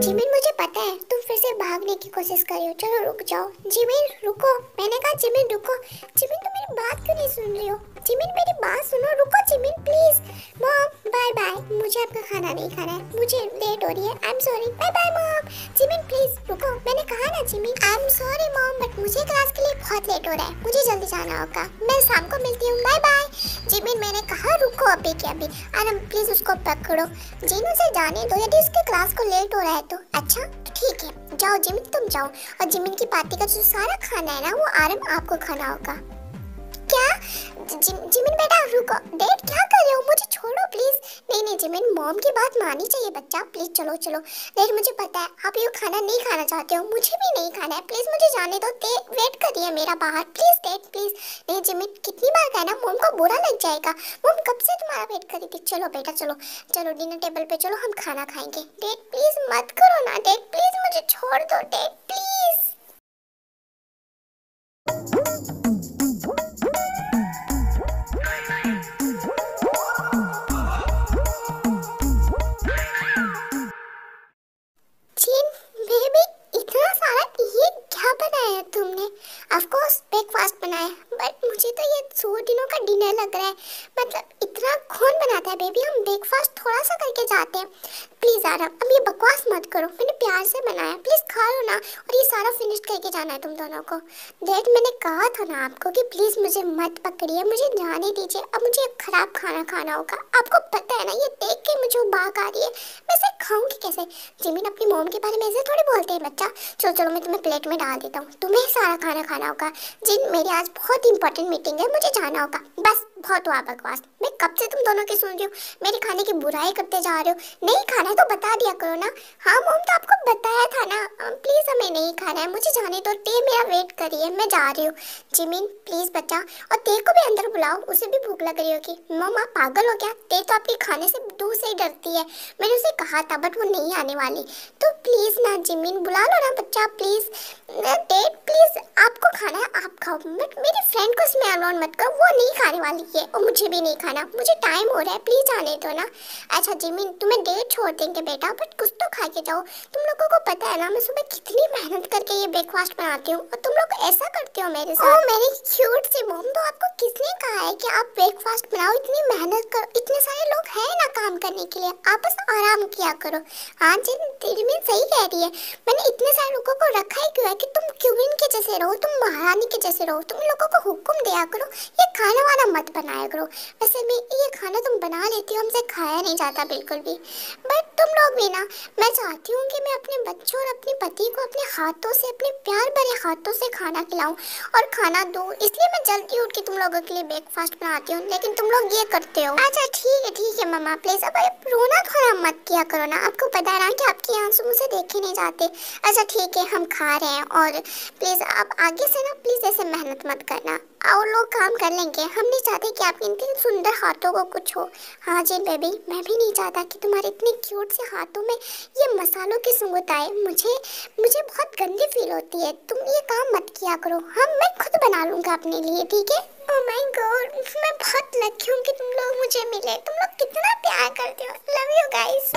Jimin मुझे पता है तुम फिर से भागने की कोशिश कर रही हो। चलो रुक जाओ। जिमिन रुको, मैंने कहा जिमिन रुको। जिमिन तुम मेरी बात क्यों नहीं सुन रही हो? जिमिन मेरी बात सुनो, रुको Jimin please. Mom bye bye, मुझे आपका खाना नहीं खाना है, मुझे लेट हो रही है। I am sorry, bye bye mom. Jimin please रुको, मैंने कहा ना Jimin. I am sorry mom, but मुझे क्लास के लिए बहुत लेट हो रहा है, मुझे जल्दी जाना होगा। मैं शाम को मिलती हूँ, बाय बाय। जिमिन मैंने कहा रुको अभी के अभी। आराम प्लीज उसको पकड़ो। जिन उसे जाने दो, यदि उसके क्लास को लेट हो रहा है तो। अच्छा तो ठीक है, जाओ जिमिन तुम जाओ। और जिमिन की पार्टी का जो सारा खाना है ना वो आराम आपको खाना होगा। क्या? जिमिन बेटा रुको। डैड क्या कर रहे हो? मुझे छोड़ो प्लीज। नहीं नहीं जिमिन, मॉम की बात माननी चाहिए बच्चा, प्लीज चलो चलो। डैड मुझे पता है आप ये खाना नहीं खाना चाहते हो, मुझे भी नहीं खाना है, प्लीज मुझे जाने दो। वेट करिए मेरा बाहर प्लीज डैड प्लीज। नहीं जिमिन, कितनी बार कहना, मॉम को बुरा लग जाएगा। मॉम कब से तुम्हारा वेट कर रही थी। चलो बेटा चलो चलो, डिनर टेबल पे चलो, हम खाना खाएंगे। डैड प्लीज मत करो ना डैड, प्लीज मुझे छोड़ दो डैड प्लीज। बेबी इतना सारा ये क्या बनाया है तुमने? ऑफ कोर्स ब्रेकफास्ट बनाया, बट मुझे तो ये 100 दिनों का डिनर लग रहा है। मतलब इतना कौन बनाता है बेबी, हम ब्रेकफास्ट थोड़ा सा करके जाते हैं। प्लीज आराम, अब ये बकवास मत करो, मैंने प्यार से बनाया, प्लीज खा लो ना। और ये सारा फिनिश करके जाना है तुम दोनों को। डैड मैंने कहा था ना आपको कि प्लीज मुझे मत पकड़िए, मुझे जाने दीजिए। अब मुझे खराब खाना खाना होगा, आपको पता है ना, ये देख के मुझे उबाक आ रही है। मैं इसे खाऊंगी कैसे? जिमिन अपनी मॉम के बारे में ऐसे थोड़ी बोलते हैं बच्चा। चलो चलो मैं तुम्हें प्लेट में डाल देता हूँ, तुम्हें सारा खाना खाना होगा। जिन मेरी आज बहुत इंपॉर्टेंट मीटिंग है, मुझे जाना होगा। बस बहुत हुआ बकवास, मैं कब से तुम दोनों की सुन रही हूँ, मेरे खाने की बुराई करते जा रहे हो। नहीं खाना है तो बता दिया करो ना। हाँ मॉम तो आपको बताया था ना। प्लीज हमें नहीं खाना है, मुझे जाने दो। ते मेरा वेट करिए, मैं जा रही हूँ। जिमिन प्लीज बच्चा, और ते को भी अंदर बुलाओ, उसे भी भूख लग रही होगी। मॉम आप पागल हो क्या? ते तो आपके खाने से दूर से ही डरती है, मैंने उसे कहा था बट वो नहीं आने वाली। तो प्लीज ना जिमिन बुला लो ना बच्चा प्लीज। डैड प्लीज आपको खाना है आप खाओ, बट मेरी फ्रेंड को इसमें अलाउड मत करो, वो नहीं खाने वाली है और मुझे भी नहीं खाना, मुझे टाइम हो रहा है, प्लीज आने दो ना। अच्छा जिमिन तुम्हें डेट छोड़ देंगे बेटा, बट कुछ तो खा के जाओ। तुम लोगों को पता है ना मैं सुबह कितनी मेहनत करके ये ब्रेकफास्ट बनाती हूँ और तुम लोग ऐसा करते हो मेरे साथ। मेरी क्यूट सी मॉम, तो आपको किसने कहा है कि आप ब्रेकफास्ट बनाओ? इतनी मेहनत करो, इतने सारे लोग हैं ना काम करने के लिए, आप बस आराम किया करो। हाँ जिमिन सही कह रही है, मैंने इतने सारे लोगों को रखा ही क्यों है कि तुम क्वीन के जैसे रहो, तुम महारानी के जैसे रहो, तुम लोगों को हुक्म दिया करो, ये खाना वाना मत बनाया करो। वैसे भी ये खाना तुम बना लेती हो, हमसे खाया नहीं जाता बिल्कुल भी, बट तुम लोग भी ना। मैं चाहती हूँ कि मैं अपने बच्चों और अपने पति को अपने हाथों से, अपने प्यार भरे हाथों से खाना खिलाऊं और खाना दूं, इसलिए मैं जल्दी उठ के तुम लोगों के लिए ब्रेकफास्ट बनाती हूँ, लेकिन तुम लोग ये करते हो। अच्छा ठीक है मम्मा प्लीज, अब रोना थोड़ा मत किया करो ना, आपको पता है ना कि आपके आंसू मुझसे देखे नहीं जाते। अच्छा ठीक है हम खा रहे हैं, और प्लीज आप आगे से ना प्लीज ऐसे मेहनत मत करना, और लोग काम कर लेंगे, हम नहीं चाहते कि आपके इतने सुंदर हाथों को कुछ हो। हाँ जी बेबी, मैं भी नहीं चाहता कि तुम्हारे इतने क्यूट से हाथों में ये मसालों की सुगंध आए, मुझे बहुत गंदी फील होती है। तुम ये काम मत किया करो, हम मैं खुद बना लूँगा अपने लिए, ठीक है? ओह माय गॉड, मैं बहुत लकी हूँ कि तुम लोग मुझे मिले, तुम लोग कितना प्यार करते हो। Love you guys.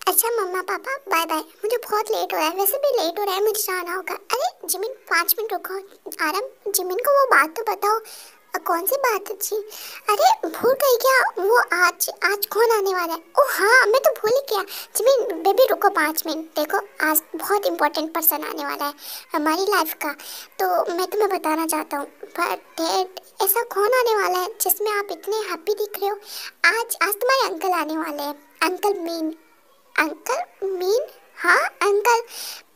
अच्छा मम्मा पापा बाय बाय, मुझे बहुत लेट हो रहा है, वैसे भी लेट हो रहा है, मुझे जाना होगा। अरे जिमिन 5 मिनट रुको। आराम जिमिन को वो बात तो बताओ। कौन सी बात है जी? अरे भूल गई क्या? वो आज कौन आने वाला है? ओह हाँ मैं तो भूल ही गया। जिमिन बेबी रुको 5 मिनट, देखो आज बहुत इंपॉर्टेंट पर्सन आने वाला है हमारी लाइफ का, तो मैं तुम्हें बताना चाहता हूँ। बट डैड ऐसा कौन आने वाला है जिसमें आप इतने हैप्पी दिख रहे हो? आज तुम्हारे अंकल आने वाले हैं, अंकल मीन। हाँ अंकल,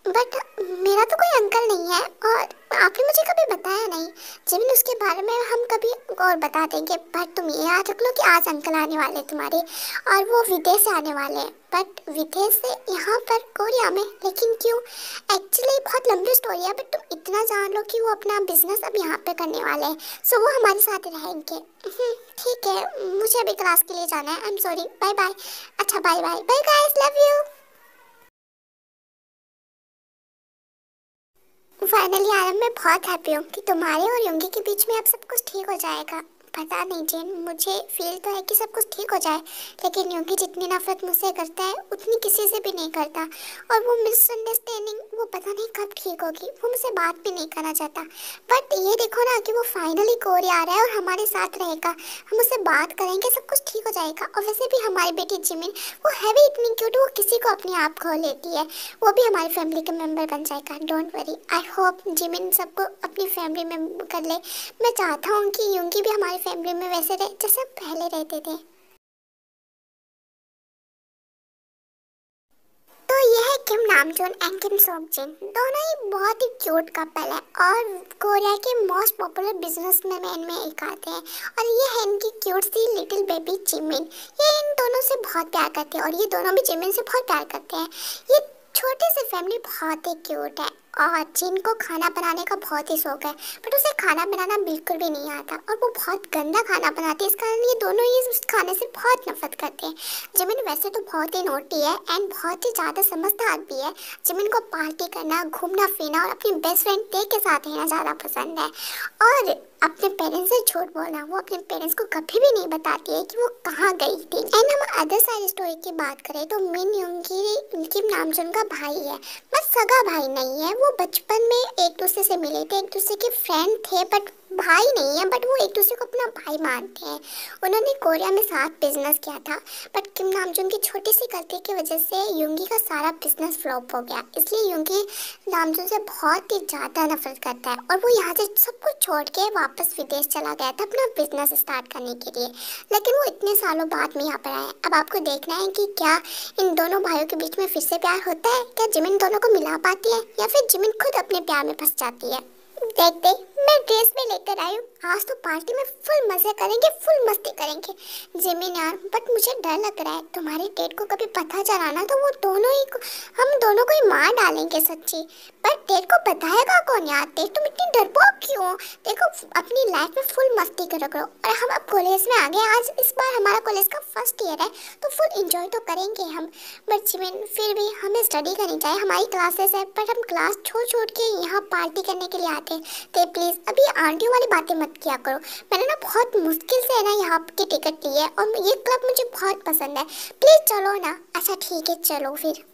बट मेरा तो कोई अंकल नहीं है और आपने मुझे कभी बताया नहीं। जिमिन उसके बारे में हम कभी और बता देंगे, बट तुम ये याद रख लो कि आज अंकल आने वाले तुम्हारे, और वो विदेश से आने वाले हैं। बट विदेश से यहाँ पर कोरिया में, लेकिन क्यों? एक्चुअली बहुत लंबी स्टोरी है, बट तुम इतना जान लो कि वो अपना बिजनेस अब यहाँ पे करने वाले हैं, सो वो हमारे साथ रहेंगे। ठीक है, मुझे अभी क्लास के लिए जाना है, I am sorry, bye bye. अच्छा bye bye bye guys, love you. Finally यार मैं बहुत हैप्पी हूँ कि तुम्हारे और योंगी के बीच में अब सब कुछ ठीक हो जाएगा। पता नहीं जिन, मुझे फील तो है कि सब कुछ ठीक हो जाए, लेकिन योंगी जितनी नफरत मुझसे करता है उतनी किसी से भी नहीं करता। और वो मिसअंडरस्टैंडिंग वो पता नहीं कब ठीक होगी, वो मुझसे बात भी नहीं करना चाहता। बट ये देखो ना कि वो फाइनली कोरिया आ रहा है और हमारे साथ रहेगा, हम उससे बात करेंगे, सब कुछ ठीक हो जाएगा। और वैसे भी हमारी बेटी जिमिन वो है भी इतनी क्यूट, वो किसी को अपने आप खो लेती है, वो भी हमारी फैमिली का मेंबर बन जाएगा। Don't worry, I hope Jimin सबको अपनी फैमिली में कर ले। मैं चाहता हूँ कि योंगी भी हमारी फैमिली में वैसे रहे जैसे पहले रहते थे। तो यह है किम नामजून एंड किम सोकजिन, दोनों ही बहुत ही क्यूट कपल है और कोरिया के मोस्ट पॉपुलर बिजनेसमैन में एक आते हैं। और ये है इनकी क्यूट सी लिटिल बेबी जिमिन, ये इन दोनों से बहुत प्यार करते हैं और ये दोनों भी जिमिन से बहुत प्यार करते हैं। ये छोटी सी फैमिली बहुत ही क्यूट है और जिन को खाना बनाने का बहुत ही शौक है, बट उसे खाना बनाना बिल्कुल भी नहीं आता और वो बहुत गंदा खाना बनाती है। इस कारण ये दोनों ही उस खाने से बहुत नफरत करते हैं। जिमिन वैसे तो बहुत ही नोटी है एंड बहुत ही ज़्यादा समझदार भी है। जिमिन को पार्टी करना, घूमना फिरना और अपनी बेस्ट फ्रेंड टे के साथ रहना ज़्यादा पसंद है। और अपने पेरेंट्स से झूठ बोलना, वो अपने पेरेंट्स को कभी भी नहीं बताती है कि वो कहाँ गई थी। एंड हम अदर साइड स्टोरी की बात करें तो मिन योंगी किम नामजून का भाई है, बस सगा भाई नहीं है। वो बचपन में एक दूसरे से मिले थे, एक दूसरे के फ्रेंड थे, बट भाई नहीं है, बट वो एक दूसरे को अपना भाई मानते हैं। उन्होंने कोरिया में साथ बिजनेस किया था, बट किम नामजून की छोटी सी गलती की वजह से योंगी का सारा बिजनेस फ्लॉप हो गया। इसलिए योंगी नामजून से बहुत ही ज़्यादा नफरत करता है और वो यहाँ से सब कुछ छोड़ के वापस विदेश चला गया था अपना बिजनेस स्टार्ट करने के लिए। लेकिन वो इतने सालों बाद में यहाँ पर आया। अब आपको देखना है कि क्या इन दोनों भाइयों के बीच में फिर से प्यार होता है, क्या जिमिन दोनों को मिला पाती है या फिर जिमिन खुद अपने प्यार में फंस जाती है। देखते मैं ड्रेस में लेकर आई हूँ, आज तो पार्टी में फुल मजे करेंगे, फुल मस्ती करेंगे। जिमिन यार, बट मुझे डर लग रहा है तुम्हारे डेट को कभी पता चला ना तो वो दोनों ही हम दोनों को ही मार डालेंगे सच्ची। पर डेट को बताएगा कौन यार? डेट तुम इतनी डरपोक क्यों? देखो अपनी लाइफ में फुल मस्ती करो और हम अब कॉलेज में आ गए। आज इस बार हमारा कॉलेज का फर्स्ट ईयर है तो फुल इंजॉय तो करेंगे हम। बट जिमिन फिर भी हमें स्टडी करनी चाहिए, हमारी क्लासेस है, बट हम क्लास छोड़ के यहाँ पार्टी करने के लिए आते हैं। तो प्लीज़ अभी आंटियों वाली बातें मत किया करो। मैंने ना बहुत मुश्किल से ना यहाँ की टिकट ली है और ये क्लब मुझे बहुत पसंद है, प्लीज़ चलो ना। अच्छा ठीक है चलो फिर।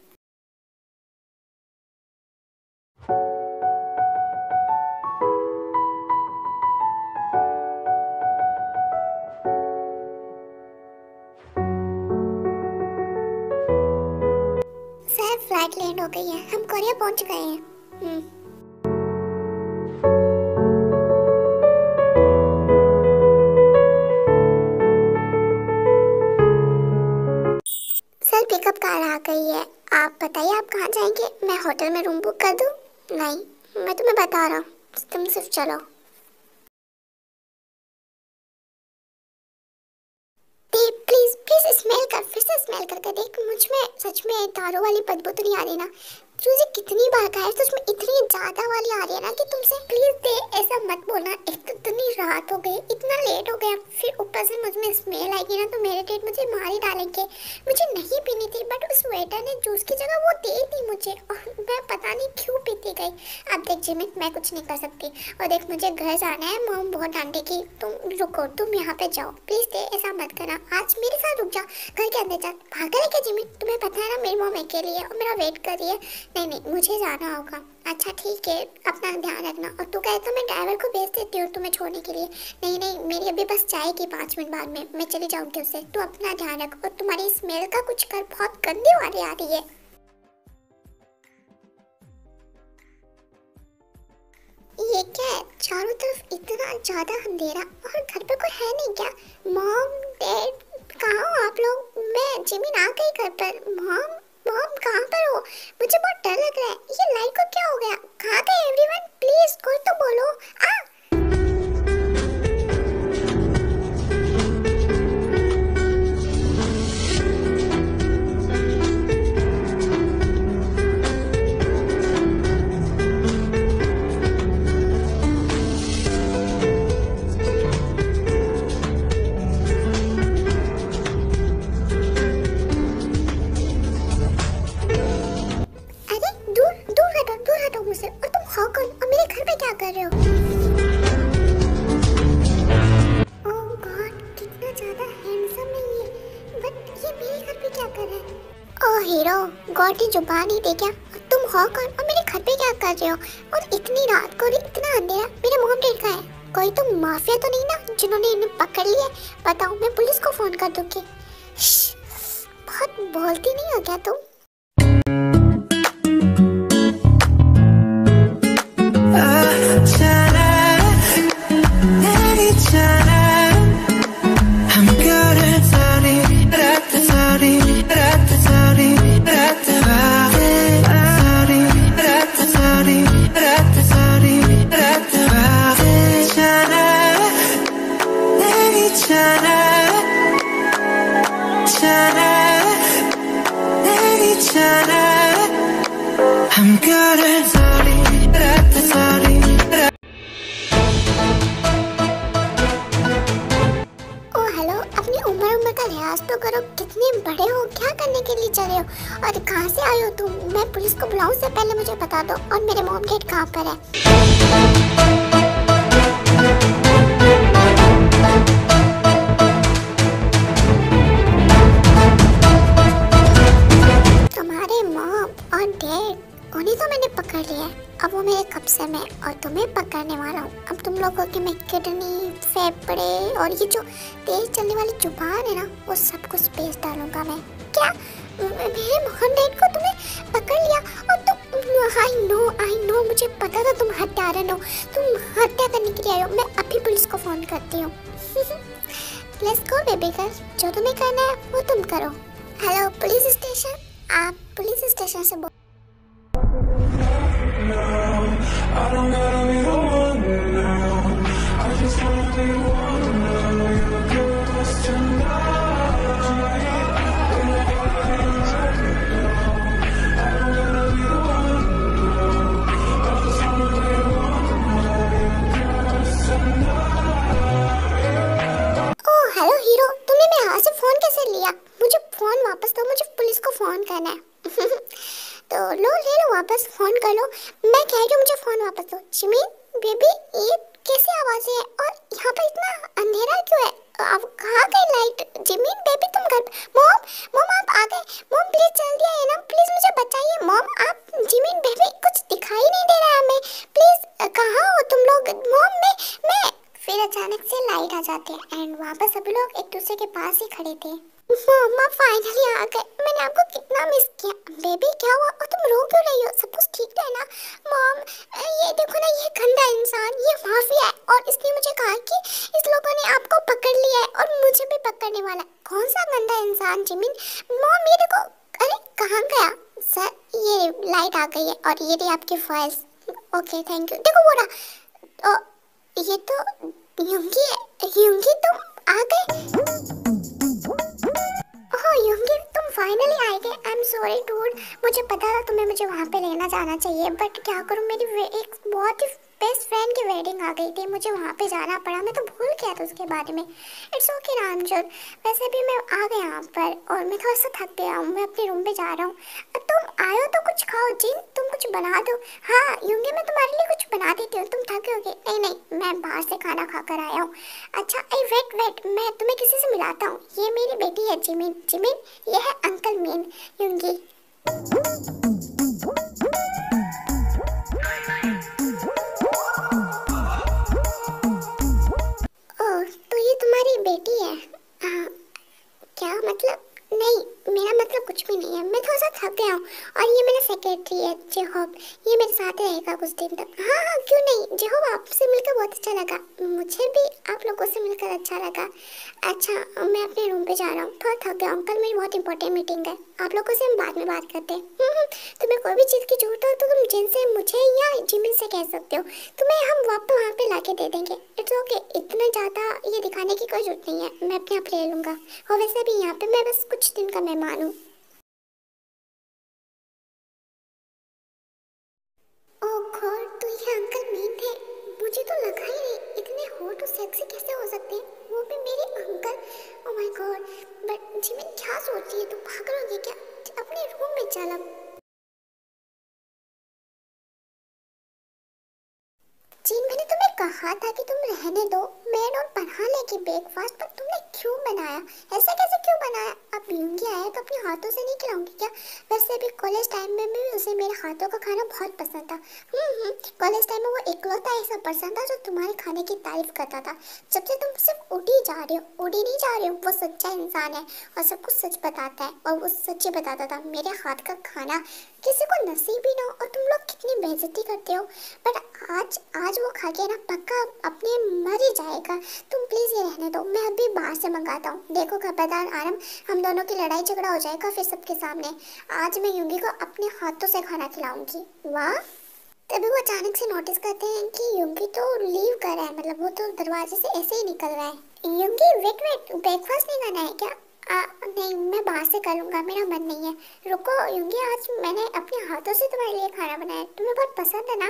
सर फ्लाइट लैंड हो गई है, हम कोरिया पहुँच गए हैं। पिकअप कार आ गई है, आप बताइए आप कहाँ जाएंगे? मैं होटल में रूम बुक कर दूँ? नहीं, मैं तुम्हें बता रहा हूँ, तुम सिर्फ चलो। प्लीज प्लीज स्मेल कर, फिर से स्मेल करके देख। मुझ में सच में दारू वाली बदबू तो नहीं आ रही ना? तुझे कितनी बार कहा है, तो उसमें इतनी ज्यादा वाली आ रही है ना कि तुमसे। प्लीज दे, ऐसा मत बोलना। एक तो इतनी रात हो गई, इतना लेट हो गया, फिर ऊपर से मुझ में स्मेल आएगी ना तो मेरे डेट मुझे मार ही डालेंगे। मुझे नहीं पीनी थी बट उस वेटर ने जूस की जगह वो दे दी मुझे और मैं पता नहीं क्यों पीती गई। अब देख जिमिन, मैं कुछ नहीं कर सकती और देख मुझे घर जाना है, मॉम बहुत डांटेगी। तुम रुको, तुम यहाँ पे जाओ प्लीज दे, ऐसा मत करना। आज मेरे साथ रुक जा, घर के अंदर जा। भागा लेके जिमिन, तुम्हें पता है ना मेरी मॉम अकेली है और मेरा वेट कर रही है। नहीं मुझे जाना होगा। अच्छा ठीक है, अपना ध्यान रखना। और तू कहे तो मैं ड्राइवर को भेज देती हूँ तुम्हें छोड़ने के लिए। नहीं मेरी अभी बस जाएगी 5 मिनट बाद में, मैं चली जाऊँगी उससे। तू अपना ध्यान रख और तुम्हारी स्मेल का कुछ कर, बहुत गंदी वाली आ रही है। ये क्या है, चारों तरफ इतना ज्यादा अंधेरा और घर पे कोई है नहीं क्या? मॉम डैड कहाँ हो आप लोग? मैं जिमिन आ गई घर पर। मॉम कहाँ पर हो? मुझे बहुत डर लग रहा है, ये लाइट को क्या हो गया? कहाँ गए एवरीवन? प्लीज कोई तो बोलो। दूर हटो मुझसे। और तुम हो कौन? ओ हीरो, गॉडी जुबान ही दे क्या? तुम हो कौन और मेरे घर पे क्या कर रहे हो? और इतनी रात को और इतना अंधेरा, मेरे मोम डैड कहाँ है? कोई तो माफिया तो नहीं ना जिन्होंने इन्हें पकड़ लिया? बताओ, मैं पुलिस को फोन कर दूंगी। बहुत बोलती नहीं हो क्या तुम? तो करो, कितने बड़े हो, क्या करने के लिए चले हो और कहाँ से आए हो तुम? मैं पुलिस को बुलाऊं से पहले मुझे बता दो। और मेरे मॉम डैड कहाँ पर है? तुम्हारे मॉम और डैड उन्हीं तो मैंने पकड़ लिया है। अब वो मेरे कब्जे में और तुम्हें पकड़ने वाला हूँ। अब तुम लोगों की मैं किडनी, फेफड़े और ये जो तेज चलने वाली जुबान है ना, वो सब कुछ पेश डालूंगा मैं। क्या मेरे मोहन डैड को तुमने पकड़ लिया? और तुम, आई नो, मुझे पता था तुम हत्यारा हो, तुम हत्या करने के लिए आए हो। मैं अभी पुलिस को फोन करती हूँ। लेट्स गो बेबी गर्ल, जो तुम्हें करना है वो तुम करो। हेलो पुलिस स्टेशन, आप पुलिस स्टेशन से बोल। I don't gotta be the one now. I just wanna be one now. You give us tonight. I don't gotta be the one now. I just wanna be one now. You give us tonight. Oh hello hero, तुमने मेरे हाथ से phone कैसे लिया? मुझे phone वापस दो, मुझे पुलिस को फोन करना है। तो लो, ले लो वापस, फोन कर लो। मैं कह रही हूँ मुझे फोन वापस दो। जिमिन बेबी, ये कैसी आवाज़ें है और यहाँ पर इतना अंधेरा क्यों है? अब कहाँ गई लाइट? जिमिन बेबी तुम घर? मॉम आप आ गए? मॉम प्लीज जल्दी आइए ना, प्लीज मुझे बचाइए। मॉम आप, जिमिन बेबी कुछ दिखाई नहीं दे रहा है हमें, प्लीज कहाँ हो तुम लोग? मॉम मैं फिर अचानक से लाइट आ जाती है एंड वहाँ पर सभी लोग एक दूसरे के पास ही खड़े थे। मम्मा फाइनली आ गए, मैंने आपको कितना मिस किया। बेबी क्या हुआ और तुम रो क्यों रही हो? सब कुछ ठीक है ना? मॉम ये देखो ना, ये गंदा इंसान, ये माफिया है और इसने मुझे कहा कि इस लोगों ने आपको पकड़ लिया है और मुझे भी पकड़ने वाला है। कौन सा गंदा इंसान जिमिन? मॉम ये देखो, अरे कहाँ गया? सर ये लाइट आ गई है और ये रही आपकी फाइल्स। Okay thank you. देखो वो रहा, ये तो युंगी है। युंगी तुम आ गए? युंगी तुम फाइनली आ गए। आई एम सॉरी डूड, मुझे पता था तुम्हें मुझे वहाँ पे लेना जाना चाहिए, बट क्या करूँ, मेरी एक बहुत ही बेस्ट फ्रेंड की वेडिंग आ गई थी, मुझे वहाँ पे जाना पड़ा। मैं तो भूल गया था उसके बारे में। इट्स ओके रामजोत, वैसे भी मैं आ गया यहाँ पर और मैं थोड़ा सा थक गया हूँ, मैं अपने रूम पे जा रहा हूँ। तुम आयो तो कुछ खाओ। जिन तुम कुछ बना दो। हाँ युंगी मैं तुम्हारे लिए कुछ बना देती हूँ, तुम थके होगे। नहीं मैं बाहर से खाना खा कर आया हूँ। अच्छा वेट, मैं तुम्हें किसी से मिलाता हूँ। ये मेरी बेटी है जिमिन। ये है अंकल मीन, युंगी। तो ये तुम्हारी बेटी है? क्या मतलब? नहीं मेरा मतलब कुछ भी नहीं है, मैं थोड़ा सा थक गया हूँ। और ये मेरा सेक्रेटरी है जेहोब, ये मेरे साथ रहेगा कुछ दिन तक। हाँ क्यों नहीं। जेहोब आपसे मिलकर बहुत अच्छा लगा, मुझे भी आप लोगों से मिलकर अच्छा लगा। अच्छा मैं अपने रूम पे जा रहा हूँ, थोड़ा थक गया हूँ, कल मेरी बहुत इंपॉर्टेंट मीटिंग है। आप लोगों से हम बाद में बात करते हैं। तुम्हें कोई भी चीज़ की जरूरत हो तो तुम जिन से मुझे या जिमिन से कह सकते हो, तुम्हें हम वापस वहाँ पे लाके दे देंगे। इट्स ओके, इतना ज़्यादा ये दिखाने की कोई जरूरत नहीं है, मैं अपने आप ले लूँगा। और वैसे भी यहाँ पे मैं बस कुछ दिन का मेहमान हूँ। ओह गॉड, तो ये अंकल मीन थे? मुझे तो लगा ही नहीं, इतने हॉट और सेक्सी कैसे हो सकते हैं, वो भी मेरे uncle. Oh my God, but Jimin क्या सोच रही है, तुम पागल हो गई क्या? अपने रूम में चल अब। जी मैंने तुम्हें कहा था कि तुम रहने दो। मैं और बना लेगी ब्रेकफास्ट, पर तुमने क्यों बनाया? ऐसा कैसे क्यों बनाया? अब अब यूंगी आया तो अपने हाथों से नहीं खिलाऊंगी क्या? वैसे भी कॉलेज टाइम में भी उसे मेरे हाथों का खाना बहुत पसंद था। कॉलेज टाइम में वो इकलौता ऐसा पर्सन था जो तुम्हारे खाने की तारीफ करता था। जब से तुम सिर्फ उड़ी जा रहे हो, उड़ी नहीं जा रहे हो। वो सच्चा इंसान है और सब कुछ सच बताता है, और वो सच्ची बताता था। मेरे हाथ का खाना किसी को नसीब ही ना हो, और तुम लोग कितनी बेइज्जती करते हो। पर आज वो खा के ना पक्का अपने मर ही जाएगा। तुम प्लीज ये रहने दो, मैं अभी बाहर से मंगाता हूँ। देखो खबरदार आरम, हम दोनों की लड़ाई झगड़ा हो जाएगा फिर सबके सामने। आज मैं यूंगी को अपने हाथों से खाना खिलाऊंगी। वाह। तभी वो अचानक से नोटिस करते हैं कि यूंगी तो लीव कर रहा है, मतलब वो तो दरवाजे से ऐसे ही निकल रहा है। यूंगी वेट, ब्रेकफास्ट नहीं करना है क्या? नहीं, मैं बाहर से कर लूँगा, मेरा मन नहीं है। रुको यूंगी, आज मैंने अपने हाथों से तुम्हारे लिए खाना बनाया, तुम्हें बहुत पसंद है ना?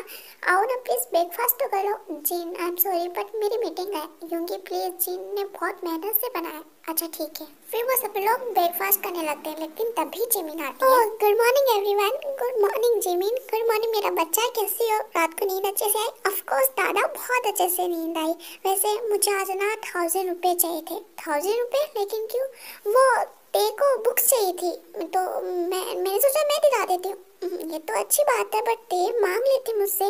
आओ ना प्लीज़, ब्रेकफास्ट तो करो। Gene I am sorry but मेरी मीटिंग है। यूंगी प्लीज़, जीन ने बहुत मेहनत से बनाया। अच्छा ठीक है। फिर वो सब लोग ब्रेकफास्ट करने लगते हैं, लेकिन तभी जिमिन आती है। Good morning everyone. Good morning Jimin. Good morning मेरा बच्चा, कैसी हो? रात को नींद अच्छे से आई? ऑफ कोर्स दादा, बहुत अच्छे से नींद आई। वैसे मुझे आज ना 1000 रुपये चाहिए थे। 1000 रुपये? लेकिन क्यों? वो ते को बुक्स चाहिए थी, तो मैंने सोचा मैं दिला देती हूँ। ये तो अच्छी बात है, बट ते मांग लेती मुझसे।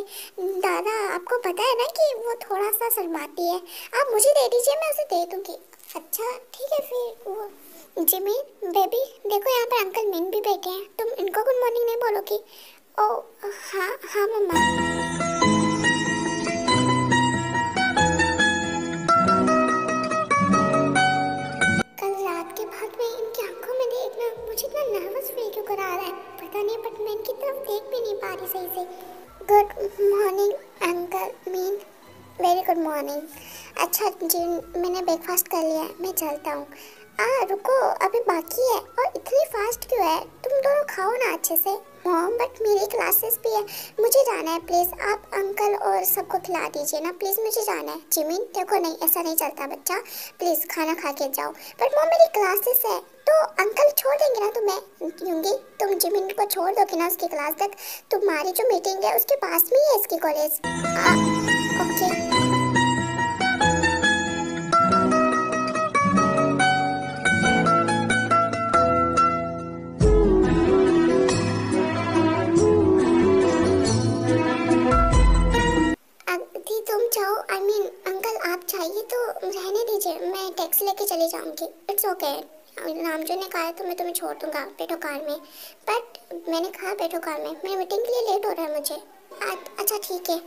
दादा आपको पता है ना कि वो थोड़ा सा शर्माती है। आप मुझे दे दीजिए, मैं उसे दे दूँगी। अच्छा ठीक है। फिर वो जिमिन बेबी देखो, यहाँ पर अंकल मीन भी बैठे हैं, तुम इनको गुड मॉर्निंग नहीं बोलोगी? ओ हाँ हाँ मम्मा। कल रात के बाद में इनकी आंखों में देखना मुझे इतना नर्वस फील क्यों करा रहा है पता नहीं, बट मैं इनकी तरफ देख भी नहीं पा रही सही से। Good morning uncle mean. Very good morning. अच्छा जी, मैंने ब्रेकफास्ट कर लिया है, मैं चलता हूँ। रुको, अभी बाकी है। और इतनी फास्ट क्यों है? तुम दोनों खाओ ना अच्छे से। मॉम बट मेरी क्लासेस भी है, मुझे जाना है। प्लीज़ आप अंकल और सबको खिला दीजिए ना, प्लीज़ मुझे जाना है। जिमिन देखो, नहीं ऐसा नहीं चलता बच्चा, प्लीज़ खाना खा के जाओ। बट मॉम मेरी क्लासेस है, तो अंकल छोड़ देंगे ना तुम्हें? यूंगी तुम जिमिन को छोड़ दोगे ना उसकी क्लास तक? तुम्हारी जो मीटिंग है उसके पास में ही है इसकी कॉलेज। ओके। तुम जाओ, आई मीन अंकल आप चाहिए तो रहने दीजिए, मैं टैक्सी लेके चली जाऊंगी। It's okay. रामजू ने कहा है तो मैं तुम्हें छोड़ दूंगा बैठो कार में। बट मैंने कहा बैठो कार में, मेरी मीटिंग के लिए लेट हो रहा है मुझे। अच्छा ठीक है।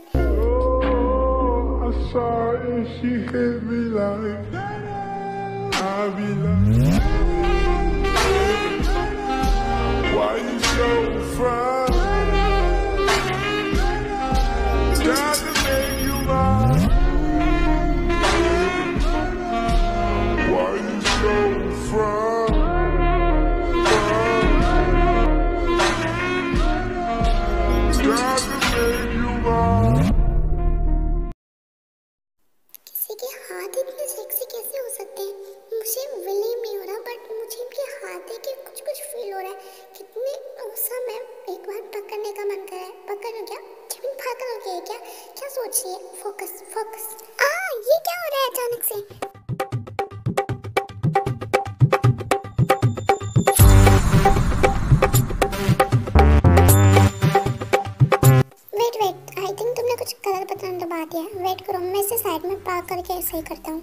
किसी के हाथ इतने सेक्सी कैसे हो सकते हैं? मुझे बिलीव नहीं हो रहा, बट मुझे इनके हाथ देख के कुछ फील हो रहा है। कितने औसम है। एक बार पकड़ने का मन कर रहा है। पकड़ो क्या? जिमिन पागल हो गई है क्या? क्या सोच रही है? Focus focus. ये क्या हो रहा है अचानक से? वेट आई थिंक तुमने कुछ गलत बटन दबा दिया। वेट करो, मैं इसे साइड में पार्क करके सही करता हूँ।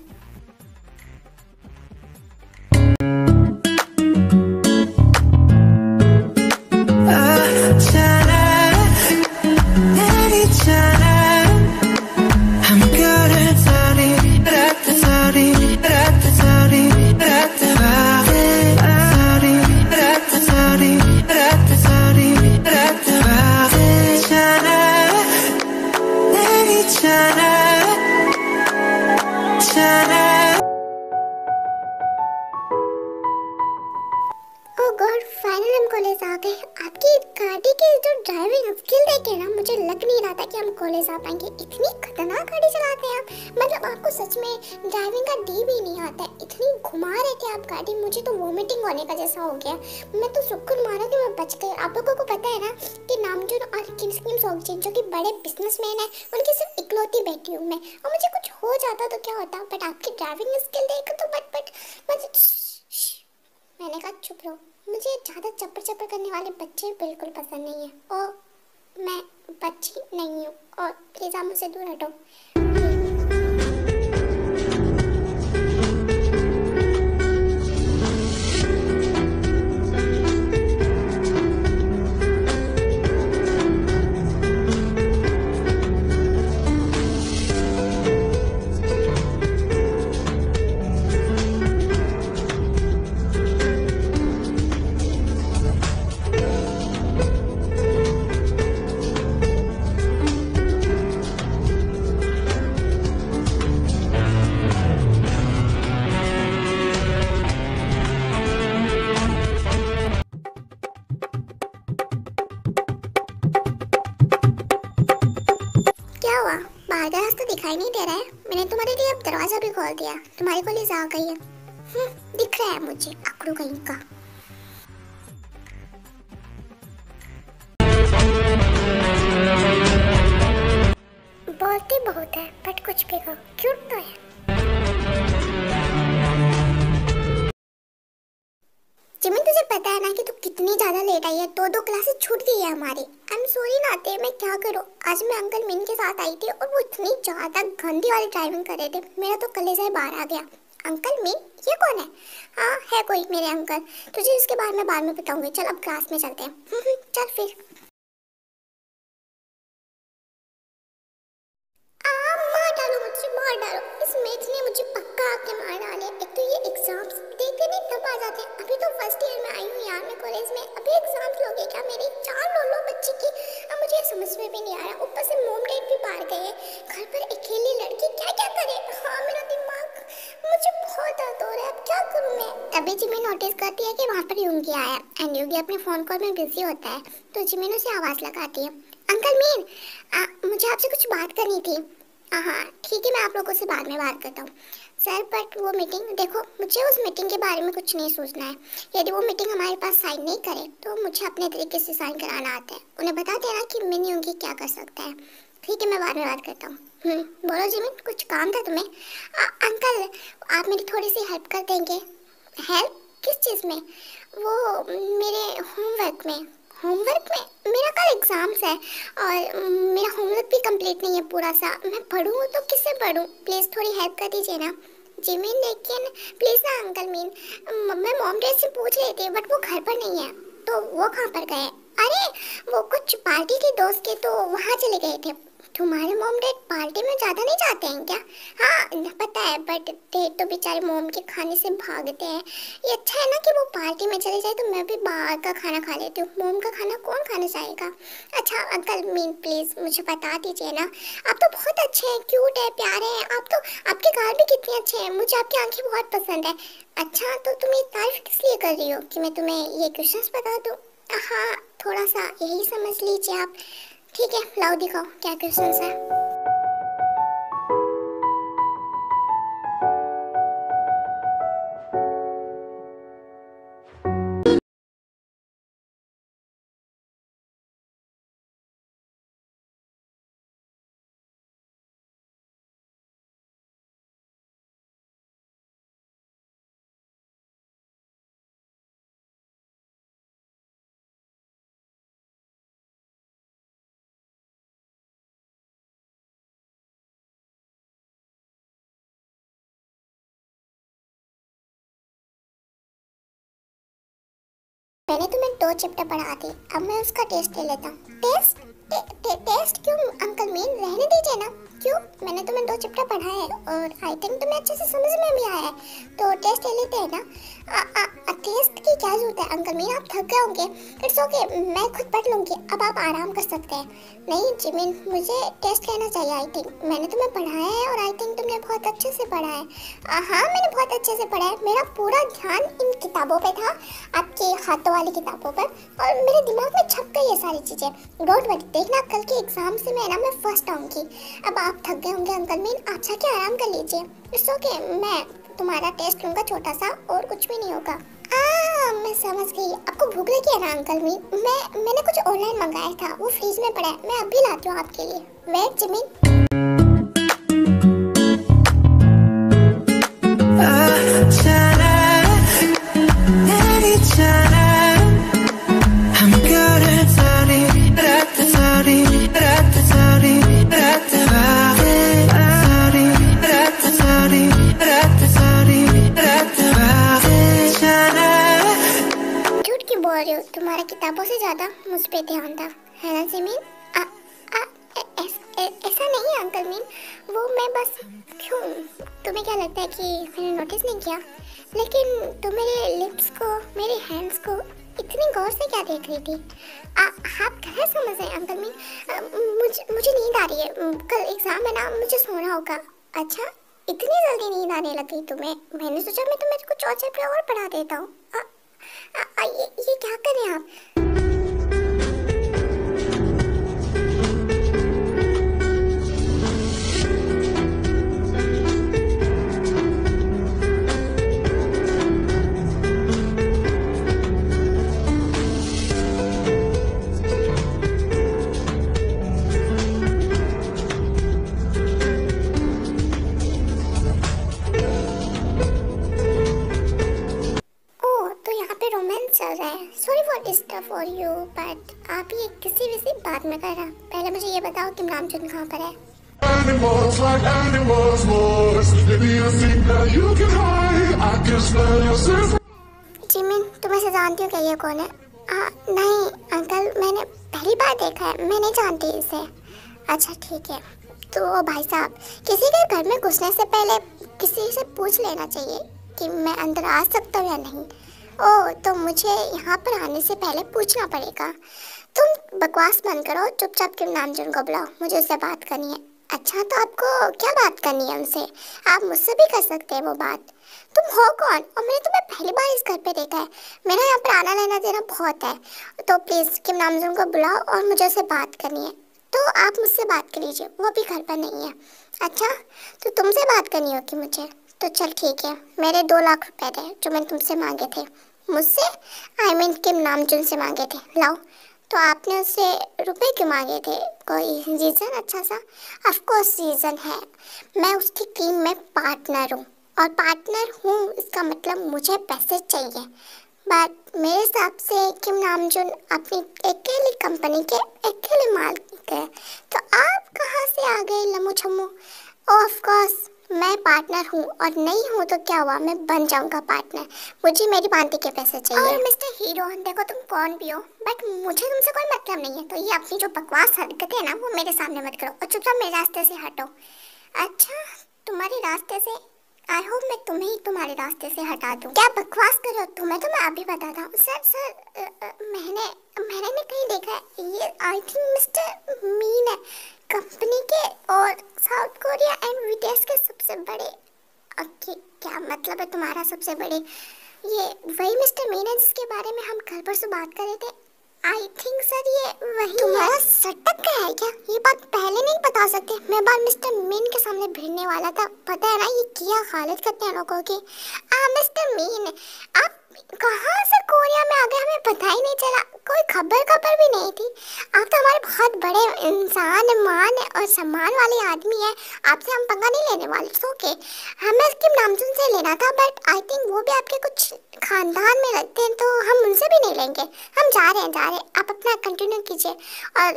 गॉड, फाइनली हम कॉलेज आ गए। आपकी गाड़ी की जो ड्राइविंग स्किल देख के ना मुझे लग नहीं रहा था कि हम कॉलेज आ पाएंगे। इतनी खतरनाक गाड़ी चलाते हैं आप, मतलब आपको सच में ड्राइविंग का डी भी नहीं आता है। इतनी घुमा रहे थे आप गाड़ी, मुझे तो वोमिटिंग होने का जैसा हो गया। मैं तो शुक्र माना कि मैं बच गई। आप लोगों को पता है ना कि नामजून और किम सोगजिन जो कि बड़े बिजनेसमैन है, उनकी सिर्फ इकलौती बेटी हूँ मैं, और मुझे कुछ हो जाता तो क्या होता। बट आपकी ड्राइविंग स्किल देख तो बट मैंने कहा चुप रहो, मुझे ज़्यादा चप्पर चप्पर करने वाले बच्चे बिल्कुल पसंद नहीं है और मैं बच्ची नहीं हूँ और प्लीज़ आप मुझसे दूर हटो। क्या हुआ? बाहर का रास्ता दिखाई नहीं दे रहा है? मैंने तुम्हारे लिए अब दरवाजा भी खोल दिया, तुम्हारी पुलिस आ गई है। दिख रहा है मुझे, अकड़ू कहीं का। बोलती बहुत है बट कुछ भी कहो, क्यूट तो है। जिमिन तुझे पता है ना कि तू कितनी ज्यादा लेट आई है, दो क्लासेस छूट गई है हमारी। आई एम सॉरी नाते, मैं क्या करूँ। आज मैं अंकल मीन के साथ आई थी और वो इतनी ज्यादा गंदी वाली ड्राइविंग कर रहे थे, मेरा तो कलेजा ही बाहर आ गया। अंकल मीन ये कौन है? हाँ है कोई मेरे अंकल, तुझे इसके बारे में बाद में बताऊंगी। चल अब क्लास में चलते हैं। चल फिर। मार डालो मुझे, मार डालो। इस मैच ने मुझे पक्का आके मार डाले। एक तो ये एग्जाम्स देखते नहीं तब आ जाते हैं। अभी तो फर्स्ट ईयर में आई हूँ यार मैं कॉलेज में, अभी एग्जाम्स लोगे क्या मेरी? 4 लो बच्चे की। अब मुझे समझ में भी नहीं आ रहा, ऊपर से मॉम डैड भी बाहर गए, घर पर अकेली लड़की क्या क्या करे। हाँ मेरा दिमाग, मुझे बहुत दर्द हो रहा है, अब क्या करूँ मैं। तभी जिमी नोटिस करती है कि वहाँ पर यूंगी आया एंड यूंगी अपने फोन कॉल में बिजी होता है, तो जिमी उसे आवाज लगाती है। अंकल मीन, मुझे आपसे कुछ बात करनी थी। हाँ ठीक है, मैं आप लोगों से बाद में बात करता हूँ। सर बट वो मीटिंग, देखो मुझे उस मीटिंग के बारे में कुछ नहीं सोचना है। यदि वो मीटिंग हमारे पास साइन नहीं करे तो मुझे अपने तरीके से साइन कराना आता है। उन्हें बता देना कि मिनी होंगी क्या कर सकता है। ठीक है, मैं बाद में बात करता हूँ। बोलो जिमिन, कुछ काम था तुम्हें? अंकल आप मेरी थोड़ी सी हेल्प कर देंगे? हेल्प किस चीज़ में? वो मेरे होमवर्क में। होमवर्क में? मेरा कल एग्जाम्स है और मेरा होमवर्क भी कंप्लीट नहीं है पूरा सा। मैं पढ़ूँ तो किससे पढ़ूँ? प्लीज़ थोड़ी हेल्प कर दीजिए ना जिमिन। लेकिन प्लीज़ ना अंकल मीन, मैं मॉम डैड से पूछ रही थी बट वो घर पर नहीं है। तो वो कहाँ पर गए? अरे वो कुछ पार्टी थी दोस्त की, तो वहाँ चले गए थे। तुम्हारे मॉम डैड पार्टी में ज़्यादा नहीं जाते हैं क्या? हाँ पता है, बट डैड तो बेचारे मॉम के खाने से भागते हैं। ये अच्छा है ना कि वो पार्टी में चले जाए, तो मैं भी बाहर का खाना खा लेती हूँ। मॉम का खाना कौन खाना चाहेगा? अच्छा अंकल मीन प्लीज़ मुझे बता दीजिए ना। आप तो बहुत अच्छे हैं, क्यूट है, प्यारे हैं आप तो। आपके गाल भी कितने अच्छे हैं, मुझे आपकी आंखें बहुत पसंद है। अच्छा तो तुम ये तारीफ किस लिए कर रही हो कि मैं तुम्हें ये क्वेश्चंस बता दूँ? हाँ थोड़ा सा यही समझ लीजिए आप। ठीक है लाओ दिखाओ क्या क्वेश्चंस है। मैंने तुम्हें 2 चैप्टर पढ़ा दी, अब मैं उसका टेस्ट ले लेता हूँ। टेस्ट? टेस्ट क्यों अंकल मीन, रहने दीजिए ना। क्यों? मैंने तुम्हें 2 चैप्टर पढ़ा है और आई थिंक तुम्हें अच्छे से समझ में भी आया है, तो टेस्ट ले लेते हैं ना। टेस्ट की क्या जरूरत है अंकल मीन, आप थक गए होंगे। इट्स ओके, मैं खुद पढ़ लूँगी, अब आप आराम कर सकते हैं। नहीं जिमिन, मुझे टेस्ट लेना चाहिए। आई थिंक मैंने तुम्हें पढ़ाया है और आई थिंक तुमने बहुत अच्छे से पढ़ा है। हाँ मैंने बहुत अच्छे से पढ़ा है, मेरा पूरा ध्यान इन किताबों पे था, आपके हाथों वाली किताबों पर, और मेरे दिमाग में छप गई ये सारी चीज़ें। डोंट वरी, देखना कल के एग्जाम से मैं फर्स्ट आऊँगी। अब आप थक गए होंगे अंकल मीन, आप जाके आराम कर लीजिए। इट्स ओके, मैं तुम्हारा टेस्ट लूँगा छोटा सा, और कुछ भी नहीं होगा। मैं समझ गई, आपको भूख लगी है ना अंकल मीन? मैंने कुछ ऑनलाइन मंगाया था, वो फ्रीज में पड़ा है, मैं अभी लाती हूँ आपके लिए। Wait Jimin. Ah, बोल रही हूँ, तुम्हारा किताबों से ज़्यादा मुझ पे ध्यान था, है ना जिमिन? ऐसा नहीं है अंकल मीन, वो मैं बस क्यों, तुम्हें क्या लगता है कि मैंने नोटिस नहीं किया? लेकिन तुम मेरे लिप्स को, मेरे हैंड्स को इतनी गौर से क्या देख रही थी? आप कहाँ समझ रहे हैं अंकल मीन? मुझे नींद आ रही है, कल एग्ज़ाम है ना, मुझे सोना होगा। अच्छा, इतनी जल्दी नींद आने लगी तुम्हें? मैंने सोचा मैं तुम्हें कुछ और चैप्टर और पढ़ा देता हूँ। ये क्या करें आप? चल रहा है। Sorry for disturb for you, but आप ये किसी भी बात में कर रहा। पहले मुझे ये बताओ कि नामचुन कहाँ पर है? जिमिन, तुम ऐसे जानती हो क्या ये कौन है? नहीं अंकल, मैंने पहली बार देखा है, मैं नहीं जानती इसे। अच्छा ठीक है, तो भाई साहब, किसी के घर में घुसने से पहले किसी से पूछ लेना चाहिए कि मैं अंदर आ सकता हूँ या नहीं। ओह, तो मुझे यहाँ पर आने से पहले पूछना पड़ेगा। तुम बकवास बंद करो, चुपचाप के नामचुन को बुलाओ, मुझे उससे बात करनी है। अच्छा, तो आपको क्या बात करनी है उनसे? आप मुझसे भी कर सकते हैं वो बात। तुम हो कौन? और मैंने तुम्हें पहली बार इस घर पे देखा है। मेरा यहाँ पर आना लेना देना बहुत है, तो प्लीज़ किम नामचुन को बुलाओ और मुझे उससे बात करनी है। तो आप मुझसे बात कर लीजिए, वो भी घर पर नहीं है। अच्छा, तो तुमसे बात करनी होगी मुझे, तो चल ठीक है। मेरे 2 लाख रुपए थे जो मैंने तुमसे मांगे थे, मुझसे आई मीन किम नामचुन से मांगे थे। लाओ। तो आपने उससे रुपए क्यों मांगे थे? कोई रीज़न अच्छा सा? ऑफ कोर्स रीज़न है, मैं उसकी टीम में पार्टनर हूँ, और पार्टनर हूँ इसका मतलब मुझे पैसे चाहिए। बट मेरे हिसाब से किम नामचुन अपनी अकेली कंपनी के अकेले मालिक है, तो आप कहाँ से आ गए लमू छम्मू? ऑफ कोर्स मैं पार्टनर हूँ, और नहीं हूँ तो क्या हुआ, मैं बन जाऊँगा पार्टनर। मुझे मेरी पार्टी के पैसे चाहिए। और मिस्टर हीरो, देखो तुम कौन भी हो, बट मुझे तुमसे कोई मतलब नहीं है, तो ये अपनी जो बकवास हरकतें है ना, वो मेरे सामने मत करो, और चुपचाप मेरे रास्ते से हटो। अच्छा, तुम्हारे रास्ते से? आई होप मैं तुम्हें ही तुम्हारे रास्ते से हटा दूँ। क्या बकवास करो तुम्हें, तो मैं अभी बताता हूँ। सर मैंने कहीं देखा है, ये आई थिंक मिस्टर मीन है, कंपनी के और साउथ कोरिया एंड विदेश के सबसे बड़े। क्या मतलब है तुम्हारा सबसे बड़े? ये वही मिस्टर मीन है जिसके बारे में हम कल परसों बात कर रहे थे। आई थिंक सर ये वही। तुम्हारा सटक गया है क्या? ये बात पहले नहीं बता सकते? मैं बार मिस्टर मीन के सामने भिड़ने वाला था, पता है ना ये क्या हालत करते हैं लोगों की। मिस्टर मीन, आप कहाँ से कोरिया में आ गए, हमें पता ही नहीं चला, कोई खबर भी नहीं थी। आप तो हमारे बहुत बड़े इंसान, मान और सम्मान वाले आदमी हैं, आपसे हम पंगा नहीं लेने वाले। सो के हमें किम नामचुन से लेना था, बट आई थिंक वो भी आपके कुछ खानदान में लगते हैं, तो हम उनसे भी नहीं लेंगे। हम जा रहे हैं, आप अपना कंटिन्यू कीजिए। और